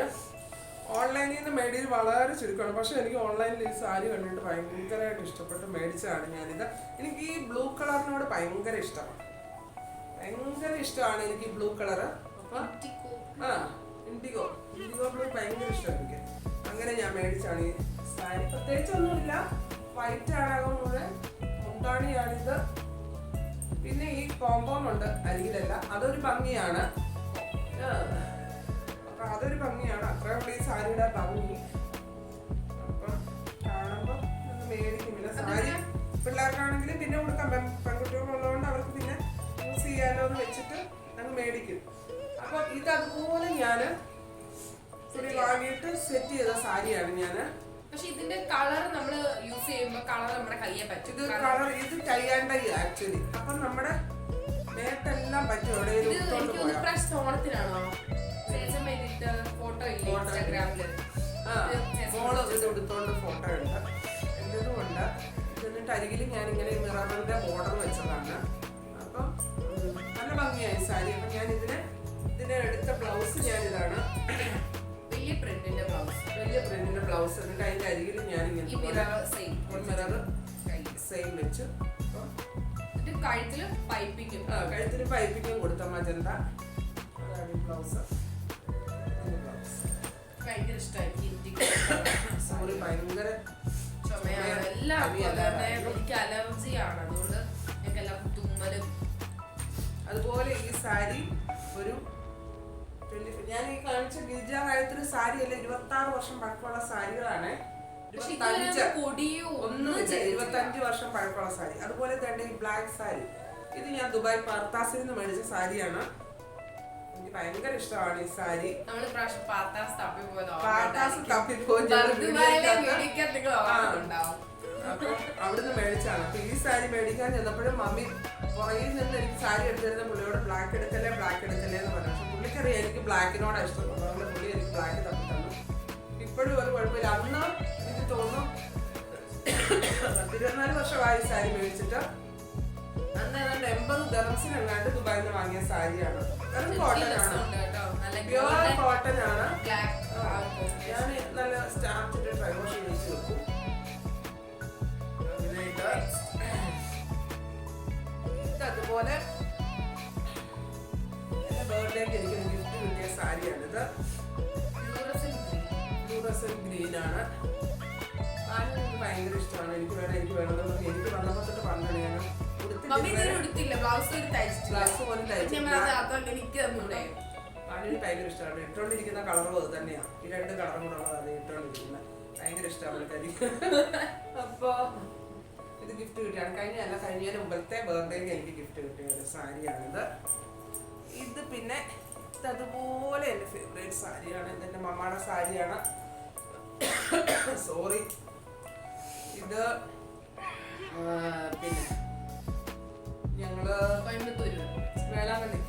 ഓൺലൈനിൽ നിന്ന് മേടിയത് വളരെ ചുരുക്കമാണ്. പക്ഷെ എനിക്ക് ഓൺലൈനിൽ ഈ സാരി കണ്ടിട്ട് ഭയങ്കരമായിട്ട് ഇഷ്ടപ്പെട്ട് മേടിച്ചതാണ് ഞാനിത്. എനിക്ക് ഈ ബ്ലൂ കളറിനോട് ഭയങ്കര ഇഷ്ടമാണ്, ഭയങ്കര ഇഷ്ടമാണ് എനിക്ക് ബ്ലൂ കളറ്. അപ്പൊ ഇൻഡിഗോ ബ്ലൂ ഭയങ്കര ഇഷ്ടമാണ് എനിക്ക്. അങ്ങനെ ഞാൻ മേടിച്ചാണ് ഈ സാരി. പ്രത്യേകിച്ചൊന്നുമില്ല, വൈറ്റ് ആണാകുമ്പോൾ മുന്താണിയാണിത്. പിന്നെ ഈ കോമ്പൗണ്ട് ഉണ്ട് അരികിലല്ല, അതൊരു ഭംഗിയാണ്. അപ്പൊ അതൊരു ഭംഗിയാണ്. അത്രയുള്ള ഈ സാരിയുടെ ഭംഗി. അപ്പൊ കാണുമ്പോ മേടിക്കും. പിന്നെ സാരി പിള്ളേർക്കാണെങ്കിലും പിന്നെ കൊടുക്കാം, പെൺകുട്ടികളുള്ളതുകൊണ്ട് അവർക്ക് പിന്നെ യൂസ് ചെയ്യാലോ എന്ന് വെച്ചിട്ട് അങ്ങ് മേടിക്കും. അപ്പൊ ഇത് അതുപോലെ ഞാന് വാങ്ങിയിട്ട് സെറ്റ് ചെയ്ത സാരിയാണ് ഞാന്. പക്ഷെ ഇതിന്റെ കളർ നമ്മള് യൂസ് ചെയ്യുമ്പോ കളർ നമ്മുടെ കയ്യെ പറ്റും. ഇത് കളർ ഇത് കയ്യാണ്ട ആക്ച്വലി. അപ്പൊ നമ്മുടെ മേത്തെല്ലാം പറ്റും. ഓണത്തിനാണോ ഫോട്ടോ ഇൻസ്റ്റാഗ്രാമില് മോള് ഇത് എടുത്തോണ്ട് ഫോട്ടോ ഉണ്ട്, എന്റേതും ഉണ്ട്. എന്നിട്ട് അരികിൽ ഞാൻ ഇങ്ങനെ മിററിന്റെ ബോർഡർ വെച്ചതാണ്. അപ്പം നല്ല ഭംഗിയായി സാരി. അപ്പൊ ഞാൻ ഇതിന് എടുത്ത ബ്ലൗസ് ഞാൻ ഇതാണ്, വലിയ പ്രിന്റിന്റെ ബ്ലൗസ്. എന്നിട്ട് അതിന്റെ അരികിൽ ഞാൻ ഇങ്ങനെ മിറർ സെയിം വെച്ചു. കഴുത്തില് പൈപ്പിങ്ങും കൊടുത്ത മജന്ത. അതാണ് ഈ ബ്ലൗസ്. ഭയങ്കര ഇഷ്ടമായി. സോറി, ഭയങ്കര ചുമയാണ്. എനിക്ക് അലർജിയാണ്, അതുകൊണ്ട് ഞങ്ങൾക്ക് എല്ലാം തുമ്മലും. അതുപോലെ ഈ സാരി ഒരു ഞാൻ ഈ കാണിച്ച ഗിരിജാറായത്തൊരു സാരി അല്ല, 26 വർഷം പഴക്കമുള്ള സാരികളാണ്. 25 വർഷം പഴക്കമുള്ള സാരി. അതുപോലെ തന്നെ ഈ ബ്ലാക്ക് സാരി, ഇത് ഞാൻ ദുബായ് പാർത്താസിൽ നിന്ന് മേടിച്ച സാരിയാണ്. എനിക്ക് ഭയങ്കര ഇഷ്ടമാണ് ഈ സാരി. അപ്പൊ അവിടുന്ന് മേടിച്ചാണ്. അപ്പൊ ഈ സാരി മേടിക്കാൻ ചെന്നപ്പോഴും മമ്മി പുറകിൽ നിന്ന് എനിക്ക് സാരി എടുത്തിരുന്ന പുള്ളിയോട് ബ്ലാക്ക് എടുക്കല്ലേ എന്ന് പറഞ്ഞു. പക്ഷെ പുള്ളിക്കറിയാം എനിക്ക് ബ്ലാക്കിനോടാണ് ഇഷ്ടം. അതുകൊണ്ട് പുള്ളി എനിക്ക് ബ്ലാക്ക് തപ്പി തന്നു. ഇപ്പോഴും ഒരു കുഴപ്പമില്ല. അന്ന് എനിക്ക് തോന്നുന്നു 24 വർഷമായി സാരി മേടിച്ചിട്ട്. അന്ന് ഏതാണ്ട് 80 ദർഹംസിനെങ്ങാണ്ട് ദുബായിൽ നിന്ന് വാങ്ങിയ സാരിയാണ്. കോട്ടൺ ആണ്, പ്യുവർ കോട്ടൺ ആണ്. ഞാൻ നല്ല സ്റ്റാർച്ചിട്ട് ഡ്രൈ വാഷ് ചെയ്ത് വെക്കും. അതുപോലെ എന്റെ ബർത്ത്ഡേക്ക് എനിക്ക് ഗിഫ്റ്റ് കിട്ടിയ സാരിയാണിത്. ഗ്രീൻ ആണ്. എനിക്ക് ഭയങ്കര ഇഷ്ടമാണ്. എനിക്ക് വേണം എനിക്ക് വന്നപ്പോ തൊട്ട് പറഞ്ഞാണ് ഞാൻ എനിക്ക് ഭയങ്കര ഇഷ്ടമാണ്. ഇട്ടോണ്ടിരിക്കുന്ന കളറും അത് തന്നെയാണ്. ഈ 2 കളറും കൂടെ ഉള്ളതാണ് ഇട്ടോണ്ടിരിക്കുന്നത്. ഭയങ്കര ഇഷ്ടമാണ് എനിക്ക്. അപ്പൊ ഇത് ഗിഫ്റ്റ് കിട്ടിയാണ്. കഴിഞ്ഞ മുമ്പത്തെ ബർത്ത്ഡേക്ക് എനിക്ക് ഗിഫ്റ്റ് കിട്ടിയ ഒരു സാരിയാണിത്. ഇത് പിന്നെ അതുപോലെ എൻ്റെ ഫേവറേറ്റ് സാരിയാണ്. ഇതെൻ്റെ മമ്മയുടെ സാരിയാണ്. സോറി. ഇത് പിന്നെ ഞങ്ങള് വേളാങ്കണ്ണി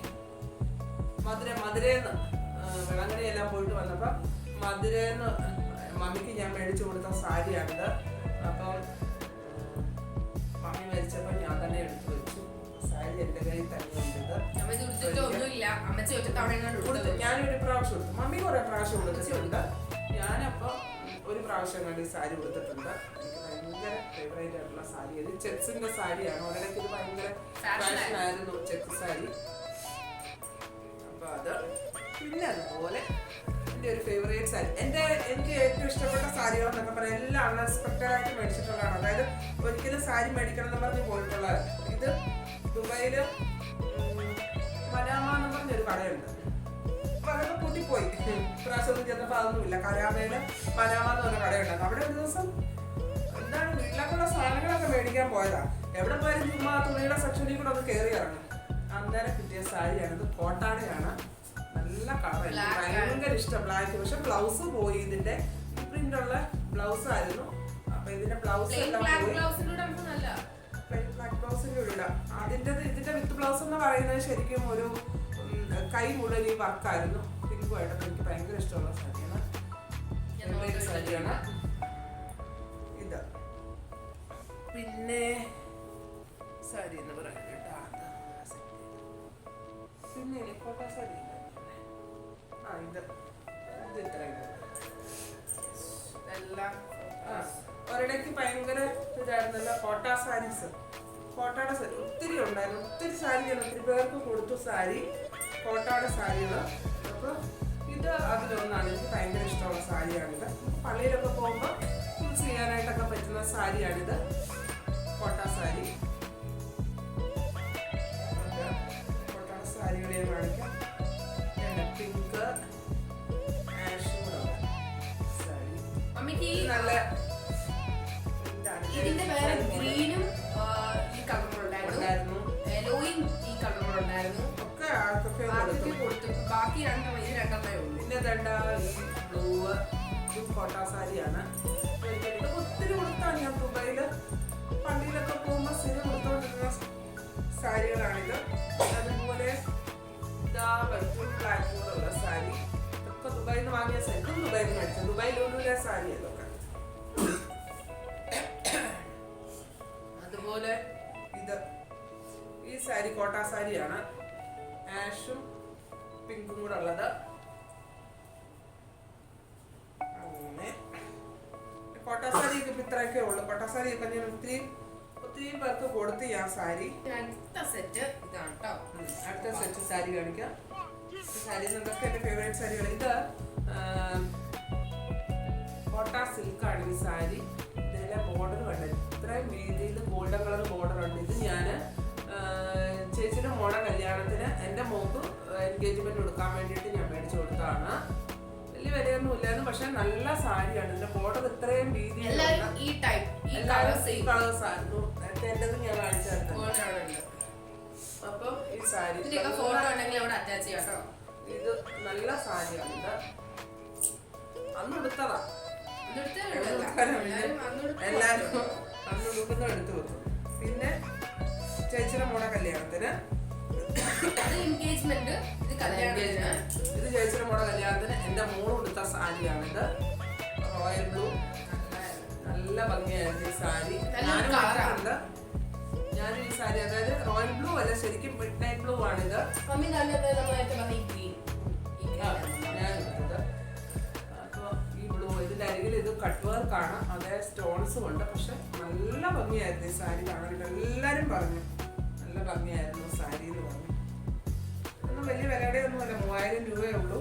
മധുരേന്ന് വേളാങ്കണ്ണിയെല്ലാം പോയിട്ട് വന്നപ്പോൾ മധുരേന്ന് മമ്മിക്ക് ഞാൻ മേടിച്ചു കൊടുത്ത സാരിയാണിത്. അപ്പം മമ്മി മരിച്ചപ്പോൾ ഞാൻ തന്നെ എടുത്തു വെച്ചു. സാരി എൻ്റെ കയ്യിൽ തന്നെ ഉണ്ട്. ഞാനൊരു പ്രാവശ്യം കൊടുത്തു. മമ്മി കുറെ പ്രാവശ്യം കൊടുത്തിട്ടുണ്ട്. ഞാനപ്പോൾ ഒരു പ്രാവശ്യം കണ്ട് ഈ സാരി കൊടുത്തിട്ടുണ്ട്. എനിക്ക് ഭയങ്കര ഫേവറേറ്റ് ആയിട്ടുള്ള സാരി. ഇത് ചെക്സിന്റെ സാരിയാണ്. ഒരിടയ്ക്ക് ഇത് ഭയങ്കര ഫാഷനായിരുന്നു ചെക്സ് സാരി. അപ്പൊ അത് പിന്നെ അതുപോലെ എൻ്റെ ഒരു ഫേവറേറ്റ് സാരി. എനിക്ക് ഏറ്റവും ഇഷ്ടപ്പെട്ട സാരികൾ എന്നൊക്കെ പറയാം എല്ലാം അൺഎക്സ്പെക്റ്റഡ് ആയിട്ട് മേടിച്ചിട്ടുള്ളതാണ്. അതായത് ഒരിക്കലും സാരി മേടിക്കണം എന്ന് പറഞ്ഞ് പോയിട്ടുള്ളത്. ഇത് ദുബായില് മനാമ എന്ന് പറഞ്ഞൊരു കടയുണ്ട്. അപ്പൊ അതൊക്കെ കൂട്ടിപ്പോയി. പ്രാവശ്യം ചെന്നപ്പോൾ അതൊന്നുമില്ല. കരാമയില് മനാമ എന്ന് പറഞ്ഞ കടയുണ്ടായിരുന്നു. അവിടെ ഒരു ദിവസം എന്താണ് വീട്ടിലേക്കുള്ള സാധനങ്ങളൊക്കെ മേടിക്കാൻ പോയതാ. എവിടെ പോയാലും ചുമ്മാ തുണിയുടെ സെക്ഷനിൽ കൂടെ ഒന്ന് കയറി ഇറങ്ങും. അന്നേരം കിട്ടിയ സാരിയാണ്. ഇത് കോട്ടാടയാണ്. നല്ല കളർ. എനിക്ക് ഭയങ്കര ഇഷ്ടം ബ്ലാക്ക്. പക്ഷെ ബ്ലൗസ് പോയി. ഇതിന്റെ പ്രിന്റ് ഉള്ള ബ്ലൗസ് ആയിരുന്നു. അപ്പൊ ഇതിന്റെ ബ്ലൗസ് എല്ലാം പോയി. ബ്ലാക്ക് ബ്ലൗസിന്റെ ഇടാം. ഇതിന്റെ വിത്ത് ബ്ലൗസ് എന്ന് പറയുന്നത് ശരിക്കും ഒരു കൈ മുഴുവൻ ഈ വർക്കായിരുന്നു. പിങ്കുമായിട്ട് എനിക്ക് ഭയങ്കര ഇഷ്ടമുള്ള സാരിയാണ്. സാരിയാണ് ഇത്. പിന്നെ സാരി എന്ന് പറയുന്നത് പിന്നെ കോട്ട സാരി. ഇത് ഇത്രയും എല്ലാം ഒരിടയ്ക്ക് ഭയങ്കര ഇതായിരുന്നല്ലോ കോട്ട സാരീസ്. കോട്ടയുടെ സാരി ഒത്തിരി ഉണ്ടായിരുന്നു. ഒത്തിരി സാരി ഞാൻ ഒത്തിരി പേർക്ക് കൊടുത്തു. സാരി കോട്ടയുടെ സാരികൾ. അപ്പോൾ ഇത് അതിലൊന്നാണ്. എനിക്ക് ഭയങ്കര ഇഷ്ടമുള്ള സാരിയാണിത്. പള്ളിയിലൊക്കെ പോകുമ്പോൾ യൂസ് ചെയ്യാനായിട്ടൊക്കെ പറ്റുന്ന സാരിയാണിത്. കോട്ട സാരി. കോട്ടയുടെ സാരികളെ കാണിക്കാം. പിങ്ക് ആഷ് സാരി നല്ല ഇതിന്റെ വേറെ ഗ്രീനും ഈ കളറും ഉണ്ടായിരുന്നു. യെല്ലോയും ഈ കളറും ഉണ്ടായിരുന്നു. ഒക്കെ ആർക്കൊക്കെ കൊടുത്തു. ബാക്കി രണ്ടെണ്ണമേ ഉള്ളൂ. പിന്നെ ഈ ബ്ലൂ കോട്ട സാരിയാണ്. ഇത് ഒത്തിരി കൊടുത്താണ് ഞാൻ ദുബായില് പള്ളിയിലൊക്കെ പോകുമ്പോൾ സ്ഥിരം കൊടുത്തോണ്ടിരുന്ന സാരികളാണിത്. അതുപോലെ ബ്ലാക്ക് കൂടെയുള്ള സാരി. ഇതൊക്കെ ദുബായിൽ നിന്ന് വാങ്ങിയ സാരി. ഇതും ദുബായിൽ നിന്ന് മേടിച്ചത്. ദുബായിലൊന്നുമില്ല സാരി. അതൊക്കെ അതുപോലെ ഈ സാരി കോട്ട സാരിയാണ്. ആഷും പിങ്കും കൂടെ ഉള്ളത്. അങ്ങനെ കോട്ട സാരിയൊക്കെ ഇപ്പൊ ഇത്രയൊക്കെ ഉള്ളു. കോട്ട സാരിയൊക്കെ ഞാൻ ഒത്തിരി പേർക്ക് കൊടുത്ത് ഞാൻ സാരി. അടുത്ത സെറ്റ് ഇതാണ് കേട്ടോ. അടുത്ത സെറ്റ് സാരി കാണിക്കാം. സാരി എന്നൊക്കെ എന്റെ ഫേവറേറ്റ് സാരികൾ. ഇത് കോട്ട സിൽക്കാണ് ഈ സാരി. ഇതിലെ ബോർഡർ കണ്ടത് ഇത്രയും രീതിയിൽ ഗോൾഡൻ കളർ ബോർഡർ ഉണ്ട്. ഇത് ഞാൻ ചേച്ചിയുടെ മോടെ കല്യാണത്തിന് എൻ്റെ മോക്ക് എൻഗേജ്മെന്റ് കൊടുക്കാൻ വേണ്ടിയിട്ട് ഞാൻ മേടിച്ചു കൊടുത്തതാണ്. വലിയ വിലയൊന്നും ഇല്ലായിരുന്നു. പക്ഷെ നല്ല സാരിയാണ്. ഇതിന്റെ ബോർഡർ ഇത്രയും രീതിയിൽ കളേഴ്സ് ആയിരുന്നു. എന്റേത് ഞാൻ കാണിച്ചു തരുന്നത്. അപ്പൊ ഈ സാരി ഇത് നല്ല സാരിയാണ്. ഇത് അന്ന് എടുത്തതാ. എല്ലാരും അന്ന് ഉടുക്കുന്ന എടുത്തു വെക്കും. പിന്നെ ചേച്ചിയുടെ മോടെ കല്യാണത്തിന് ഇത് ചേച്ചിയുടെ മോടെ കല്യാണത്തിന് എന്റെ മോള് കൊടുത്ത സാരിയാണിത്. Royal blue. നല്ല ഭംഗിയായിരുന്നു ഈ സാരി. ഞാനും ഈ സാരി അതായത് റോയൽ ബ്ലൂ അല്ല ശരിക്കും മിഡ് നൈറ്റ് ബ്ലൂ ആണിത്. അപ്പൊ ഈ ബ്ലൂ ഇതിന്റെ അരികിൽ ഇത് കട്ട് വർക്കാണ്. അതേ സ്റ്റോൺസും ഉണ്ട്. പക്ഷെ നല്ല ഭംഗിയായിരുന്നു ഈ സാരി കാണാൻ. എല്ലാരും പറഞ്ഞു നല്ല ഭംഗിയായിരുന്നു സാരി എന്ന് പറഞ്ഞു. ഒന്നും വലിയ വിലയുടെ ഒന്നുമല്ല. 3000 രൂപയേ ഉള്ളൂ.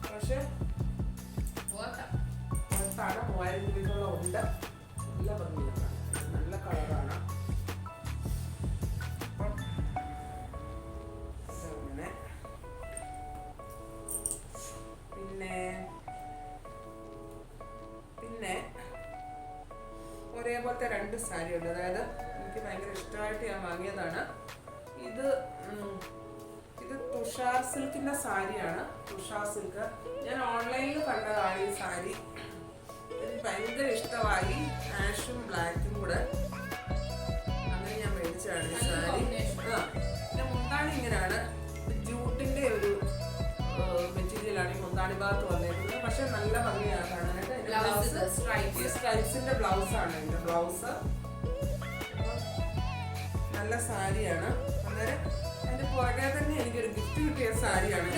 പക്ഷെ 3000 രൂപയ്ക്കുള്ള ഉണ്ട്. നല്ല ഭംഗിയാണ്. നല്ല കളറാണ്. പിന്നെ ഒരേപോലത്തെ രണ്ട് സാരി ഉണ്ട്. അതായത് എനിക്ക് ഭയങ്കര ഇഷ്ടമായിട്ട് ഞാൻ വാങ്ങിയതാണ്. ഇത് തുഷാർ സിൽക്കിന്റെ സാരിയാണ്. തുഷാർ സിൽക്ക് ഞാൻ ഓൺലൈനിൽ കണ്ടതാണ് ഈ സാരി. എനിക്ക് ഭയങ്കര ഇഷ്ടമായി. ആഷും ബ്ലാക്കും കൂടെ അങ്ങനെ ഞാൻ മേടിച്ചതാണ് ഈ സാരി. പിന്നെ മുന്താണി ഇങ്ങനെയാണ്. ജൂട്ടിന്റെ ഒരു മെറ്റീരിയലാണ് ഈ മുന്താണി ഭാഗത്ത് വന്നിരിക്കുന്നത്. പക്ഷെ നല്ല ഭംഗിയാണ് കാണാനായിട്ട്. സ്ട്രൈപ്സിന്റെ ബ്ലൗസാണ് ഇതിന്റെ ബ്ലൗസ്. നല്ല സാരിയാണ്. അന്നേരം അതിന്റെ പുറകെ തന്നെ എനിക്കൊരു ഗിഫ്റ്റ് കിട്ടിയ സാരിയാണ്.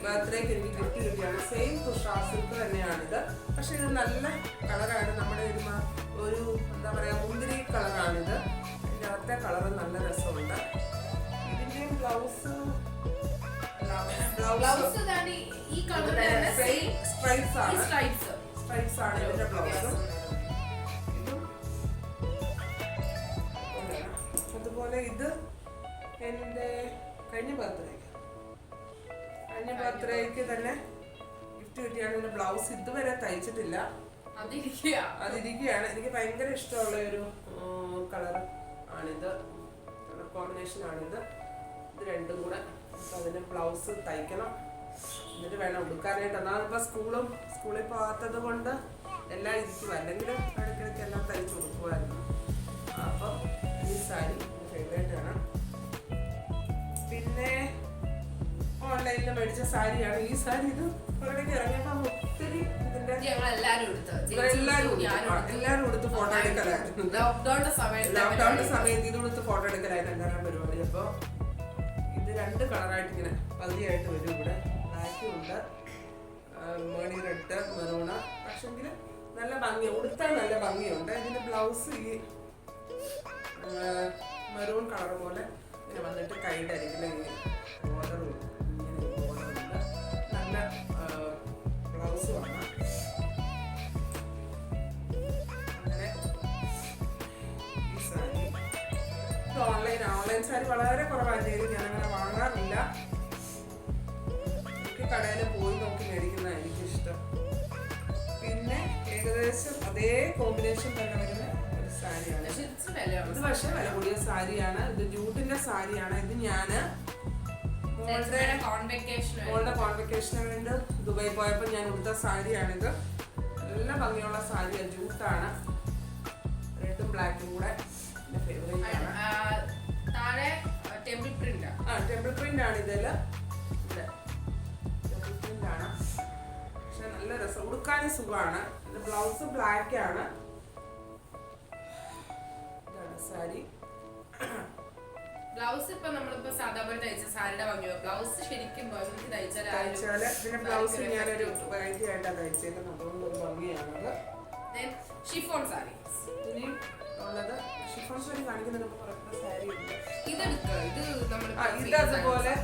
ബർത്ത്ഡേക്ക് എനിക്ക് ഗിഫ്റ്റ് കിട്ടിയാണ്. സെയിം തുഷാർ സിൽക്ക് തന്നെയാണിത്. പക്ഷെ ഇത് നല്ല കളറാണ്. നമ്മുടെ ഒരു എന്താ പറയാ മുന്തിരി കളറാണിത്. ഇതിനകത്തെ കളറ് നല്ല രസമുണ്ട്. ഇതിന്റെയും ബ്ലൗസ് സ്ട്രൈപ്സ് ആണ് ഇതിന്റെ ബ്ലൗസ്. അതുപോലെ ഇത് എൻ്റെ കഴിഞ്ഞ ബർത്ത്ഡേക്ക് തന്നെ ഗിഫ്റ്റ് കിട്ടിയാണ്. ഇതിന്റെ ബ്ലൗസ് ഇതുവരെ തയ്ച്ചിട്ടില്ല, അതിരിക്കുകയാണ്. എനിക്ക് ഭയങ്കര ഇഷ്ടമുള്ള ഒരു കളർ ആണിത്, കളർ കോമ്പിനേഷൻ ആണിത്. ഇത് രണ്ടും കൂടെ അതിന് ബ്ലൗസ് തയ്ക്കണം, എന്നിട്ട് വേണം ഉടുക്കാനായിട്ട്. എന്നാൽ ഇപ്പൊ സ്കൂളിൽ പോകാത്തത് കൊണ്ട് എല്ലാം ഇരിക്കും, അല്ലെങ്കിൽ ഇടയ്ക്കിടയ്ക്ക് എല്ലാം തയ്ച്ചു കൊടുക്കുമായിരുന്നു. അപ്പം ഈ സാരി ഫേവറേറ്റ് ആണ്. പിന്നെ ഓൺലൈനിൽ മേടിച്ച സാരിയാണ് ഈ സാരി. ഇത് പുറത്തേക്ക് ഇറങ്ങിയപ്പോ ഒത്തിരി ഇതിന്റെ എല്ലാരും കൊടുത്ത് ഫോട്ടോ എടുക്കലായിരുന്നു. ലോക്ക്ഡൌണിന്റെ സമയത്ത് ഇത് കൊടുത്ത് ഫോട്ടോ എടുക്കലായിരുന്നു എല്ലാവരും പരിപാടി. അപ്പൊ ഇത് രണ്ട് കളറായിട്ട് ഇങ്ങനെ പകുതിയായിട്ട് വരും. ഇവിടെ ബ്ലാക്കും ഉണ്ട്, മേണി റെഡ്, മെറൂണ്. പക്ഷെങ്കിൽ നല്ല ഭംഗി, ഉടുത്താൽ നല്ല ഭംഗിയുണ്ട്. ഇതിന്റെ ബ്ലൗസ് ഈ മെറൂൺ കളർ പോലെ ഇങ്ങനെ വന്നിട്ട് കൈയുടെ അരികിൽ ബോർഡറും ഇങ്ങനെ ബോർഡറുണ്ട്. നല്ല ബ്ലൗസ് വന്ന അങ്ങനെ ഈ സാരി. ഓൺലൈൻ സാരി വളരെ കുറവായിട്ട് ഞാനങ്ങനെ വാങ്ങാറില്ല. എനിക്ക് കടയിൽ പോയി നോക്കി മേടിക്കുന്ന എനിക്കിഷ്ടം. പിന്നെ ഏകദേശം അതേ കോമ്പിനേഷൻ തന്നെ വരുന്ന ഒരു സാരിയാണ്. ഇത് പക്ഷേ വില കൂടിയ സാരിയാണ്. ഇത് ജൂട്ടിന്റെ സാരിയാണ്. ഇത് ഞാന് മോളുടെ കോൺവെക്കേഷന് വേണ്ടി ദുബായി പോയപ്പോൾ ഞാൻ ഉടുത്ത സാരിയാണിത്. നല്ല ഭംഗിയുള്ള സാരിയാണ്, ജൂട്ടാണ്. റെഡും ബ്ലാക്കും കൂടെ എന്റെ ഫേവറേറ്റ് ആണ്. ടെമ്പിൾ പ്രിന്റ് ആണ് ഇതില്. ടെമ്പിൾ പ്രിന്റ് ആണ്, പക്ഷെ നല്ല രസം, ഉടുക്കാനും സുഖമാണ്. ഇത് ബ്ലൗസ് ബ്ലാക്ക് ആണ്. സാരി ബ്ലൗസ് ഇപ്പൊ നമ്മളിപ്പോ സാധാരണ തയ്ച്ച സാരിയുടെ ഭംഗിയോ ബ്ലൗസ് ശരിക്കും തയ്ച്ചാല് ഇതിന്റെ ബ്ലൗസ് ഞാനൊരു വെറൈറ്റി ആയിട്ടാണ് തയ്ച്ചേക്കുന്നത്. അതുകൊണ്ട് ഒരു ഭംഗിയാണത്. ഷിഫോൺ സാരി ഇനി ഉള്ളത് ഷിഫോൺ സാരി കാണിക്കുന്നതിന് സാരി ഇത് അതുപോലെ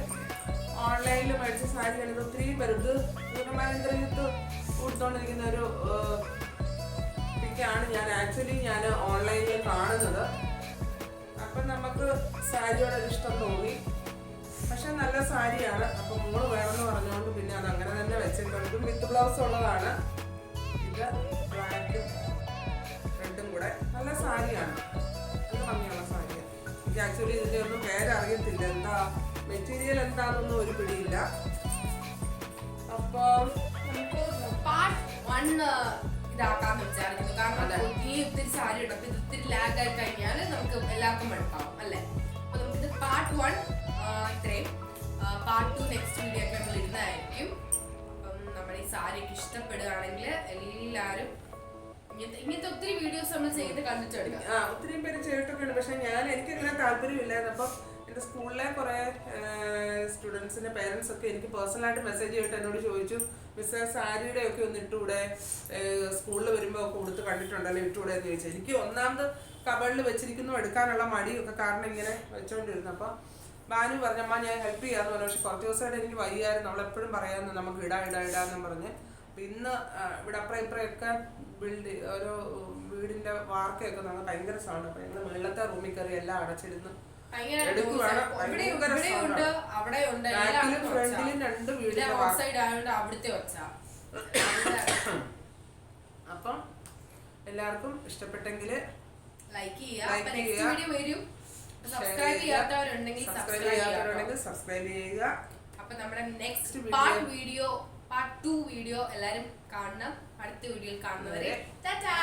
ഓൺലൈനിൽ മേടിച്ച സാരിയാണ്. ഇത് ഒത്തിരി പേര് ഇത് മഹേന്ദ്രത്ത് കൊടുത്തോണ്ടിരിക്കുന്ന ഒരു പിക്കാണ്. ഞാൻ ഓൺലൈനിൽ കാണുന്നത്. അപ്പം നമുക്ക് സാരിയോടെ ഇഷ്ടം തോന്നി. പക്ഷെ നല്ല സാരിയാണ്. അപ്പം മോള് വേണമെന്ന് പറഞ്ഞുകൊണ്ട് പിന്നെ അത് അങ്ങനെ തന്നെ വെച്ചിട്ടുണ്ട്. വിത്ത് ബ്ലൗസ് ഉള്ളതാണ്. ഇത് ബ്ലാക്കും റെഡും കൂടെ നല്ല സാരിയാണ്. നല്ല ഭംഗിയുള്ള സാരിയാണ്. എനിക്ക് ആക്ച്വലി ഇതിൻ്റെ ഒന്നും പേരറിയത്തില്ല, എന്താ മെറ്റീരിയൽ എന്താണെന്നൊന്നും ഒരു പിടിയില്ല. അപ്പം പാർട്ട് 1 ഇതാക്കാന്ന് വിചാരിക്കുന്നു. കാരണം ഒത്തിരി സാരി ഉണ്ട്. അപ്പൊ ഇത് ഒത്തിരി ലാഗ് ആയി കഴിഞ്ഞാൽ നമുക്ക് എല്ലാവർക്കും മടുപ്പാവും അല്ലേ. അപ്പൊ നമുക്കിത് പാർട്ട് 1 ഇത്രയും. പാർട്ട് 2 നെക്സ്റ്റ് വീഡിയോ ഒക്കെ നമ്മൾ ഇടുന്നതായിരിക്കും. അപ്പം നമ്മുടെ ഈ സാരിയൊക്കെ ഇഷ്ടപ്പെടുകയാണെങ്കിൽ എല്ലാവരും ഇങ്ങനത്തെ ഒത്തിരി വീഡിയോസ് നമ്മൾ ചെയ്ത് കണ്ടിട്ടെടുക്കാം. ഒത്തിരി പേര് ചെയ്തിട്ടൊക്കെ ഉണ്ട്. പക്ഷെ എനിക്കങ്ങനെ താല്പര്യമില്ലായിരുന്നു. അപ്പം എൻ്റെ സ്കൂളിലെ കുറേ സ്റ്റുഡൻസിൻ്റെ പേരൻസ് ഒക്കെ എനിക്ക് പേഴ്സണലായിട്ട് മെസ്സേജ് ചെയ്തിട്ട് എന്നോട് ചോദിച്ചു, മിസ്സേ സാരിയുടെ ഒക്കെ ഒന്ന് ഇട്ടുകൂടെ, സ്കൂളിൽ വരുമ്പോൾ ഒക്കെ കൊടുത്ത് കണ്ടിട്ടുണ്ടല്ലോ, ഇട്ടുകൂടെ എന്ന് ചോദിച്ചു. എനിക്ക് ഒന്നാമത് കബളിൽ വെച്ചിരിക്കുന്നു എടുക്കാനുള്ള മടിയൊക്കെ കാരണം ഇങ്ങനെ വെച്ചോണ്ടിരുന്നു. അപ്പം ബാനു പറഞ്ഞമ്മ ഞാൻ ഹെൽപ്പ് ചെയ്യാന്ന് പറഞ്ഞു. പക്ഷെ കുറച്ച് ദിവസമായിട്ട് എനിക്ക് വയ്യായിരുന്നു. അവളെപ്പോഴും പറയാമെന്ന് നമുക്ക് ഇടാന്ന് പറഞ്ഞ്. അപ്പം ഇന്ന് ഇവിടെ അപ്പുറമൊക്കെ ഓരോ വീടിൻ്റെ വാർക്കയൊക്കെ നമ്മൾ ഭയങ്കര സൗണ്ട്. അപ്പം ഞങ്ങൾ വെള്ളത്തെ റൂമിൽ കയറി എല്ലാം അടച്ചിരുന്നു എടുക്കുവാണ്. ഫ്രണ്ടിലും 2 വീടിന്റെ അപ്പം എല്ലാവർക്കും ഇഷ്ടപ്പെട്ടെങ്കിൽ ലൈക്ക് ചെയ്യുക. സബ്സ്ക്രൈബ് ചെയ്യാത്തവരുണ്ടെങ്കിൽ സബ്സ്ക്രൈബ് ചെയ്യുക. അപ്പൊ നമ്മുടെ നെക്സ്റ്റ് പാർട്ട് 2 വീഡിയോ എല്ലാരും കാണണം. അടുത്ത വീഡിയോയിൽ കാണുന്നവരെ ടാറ്റാ.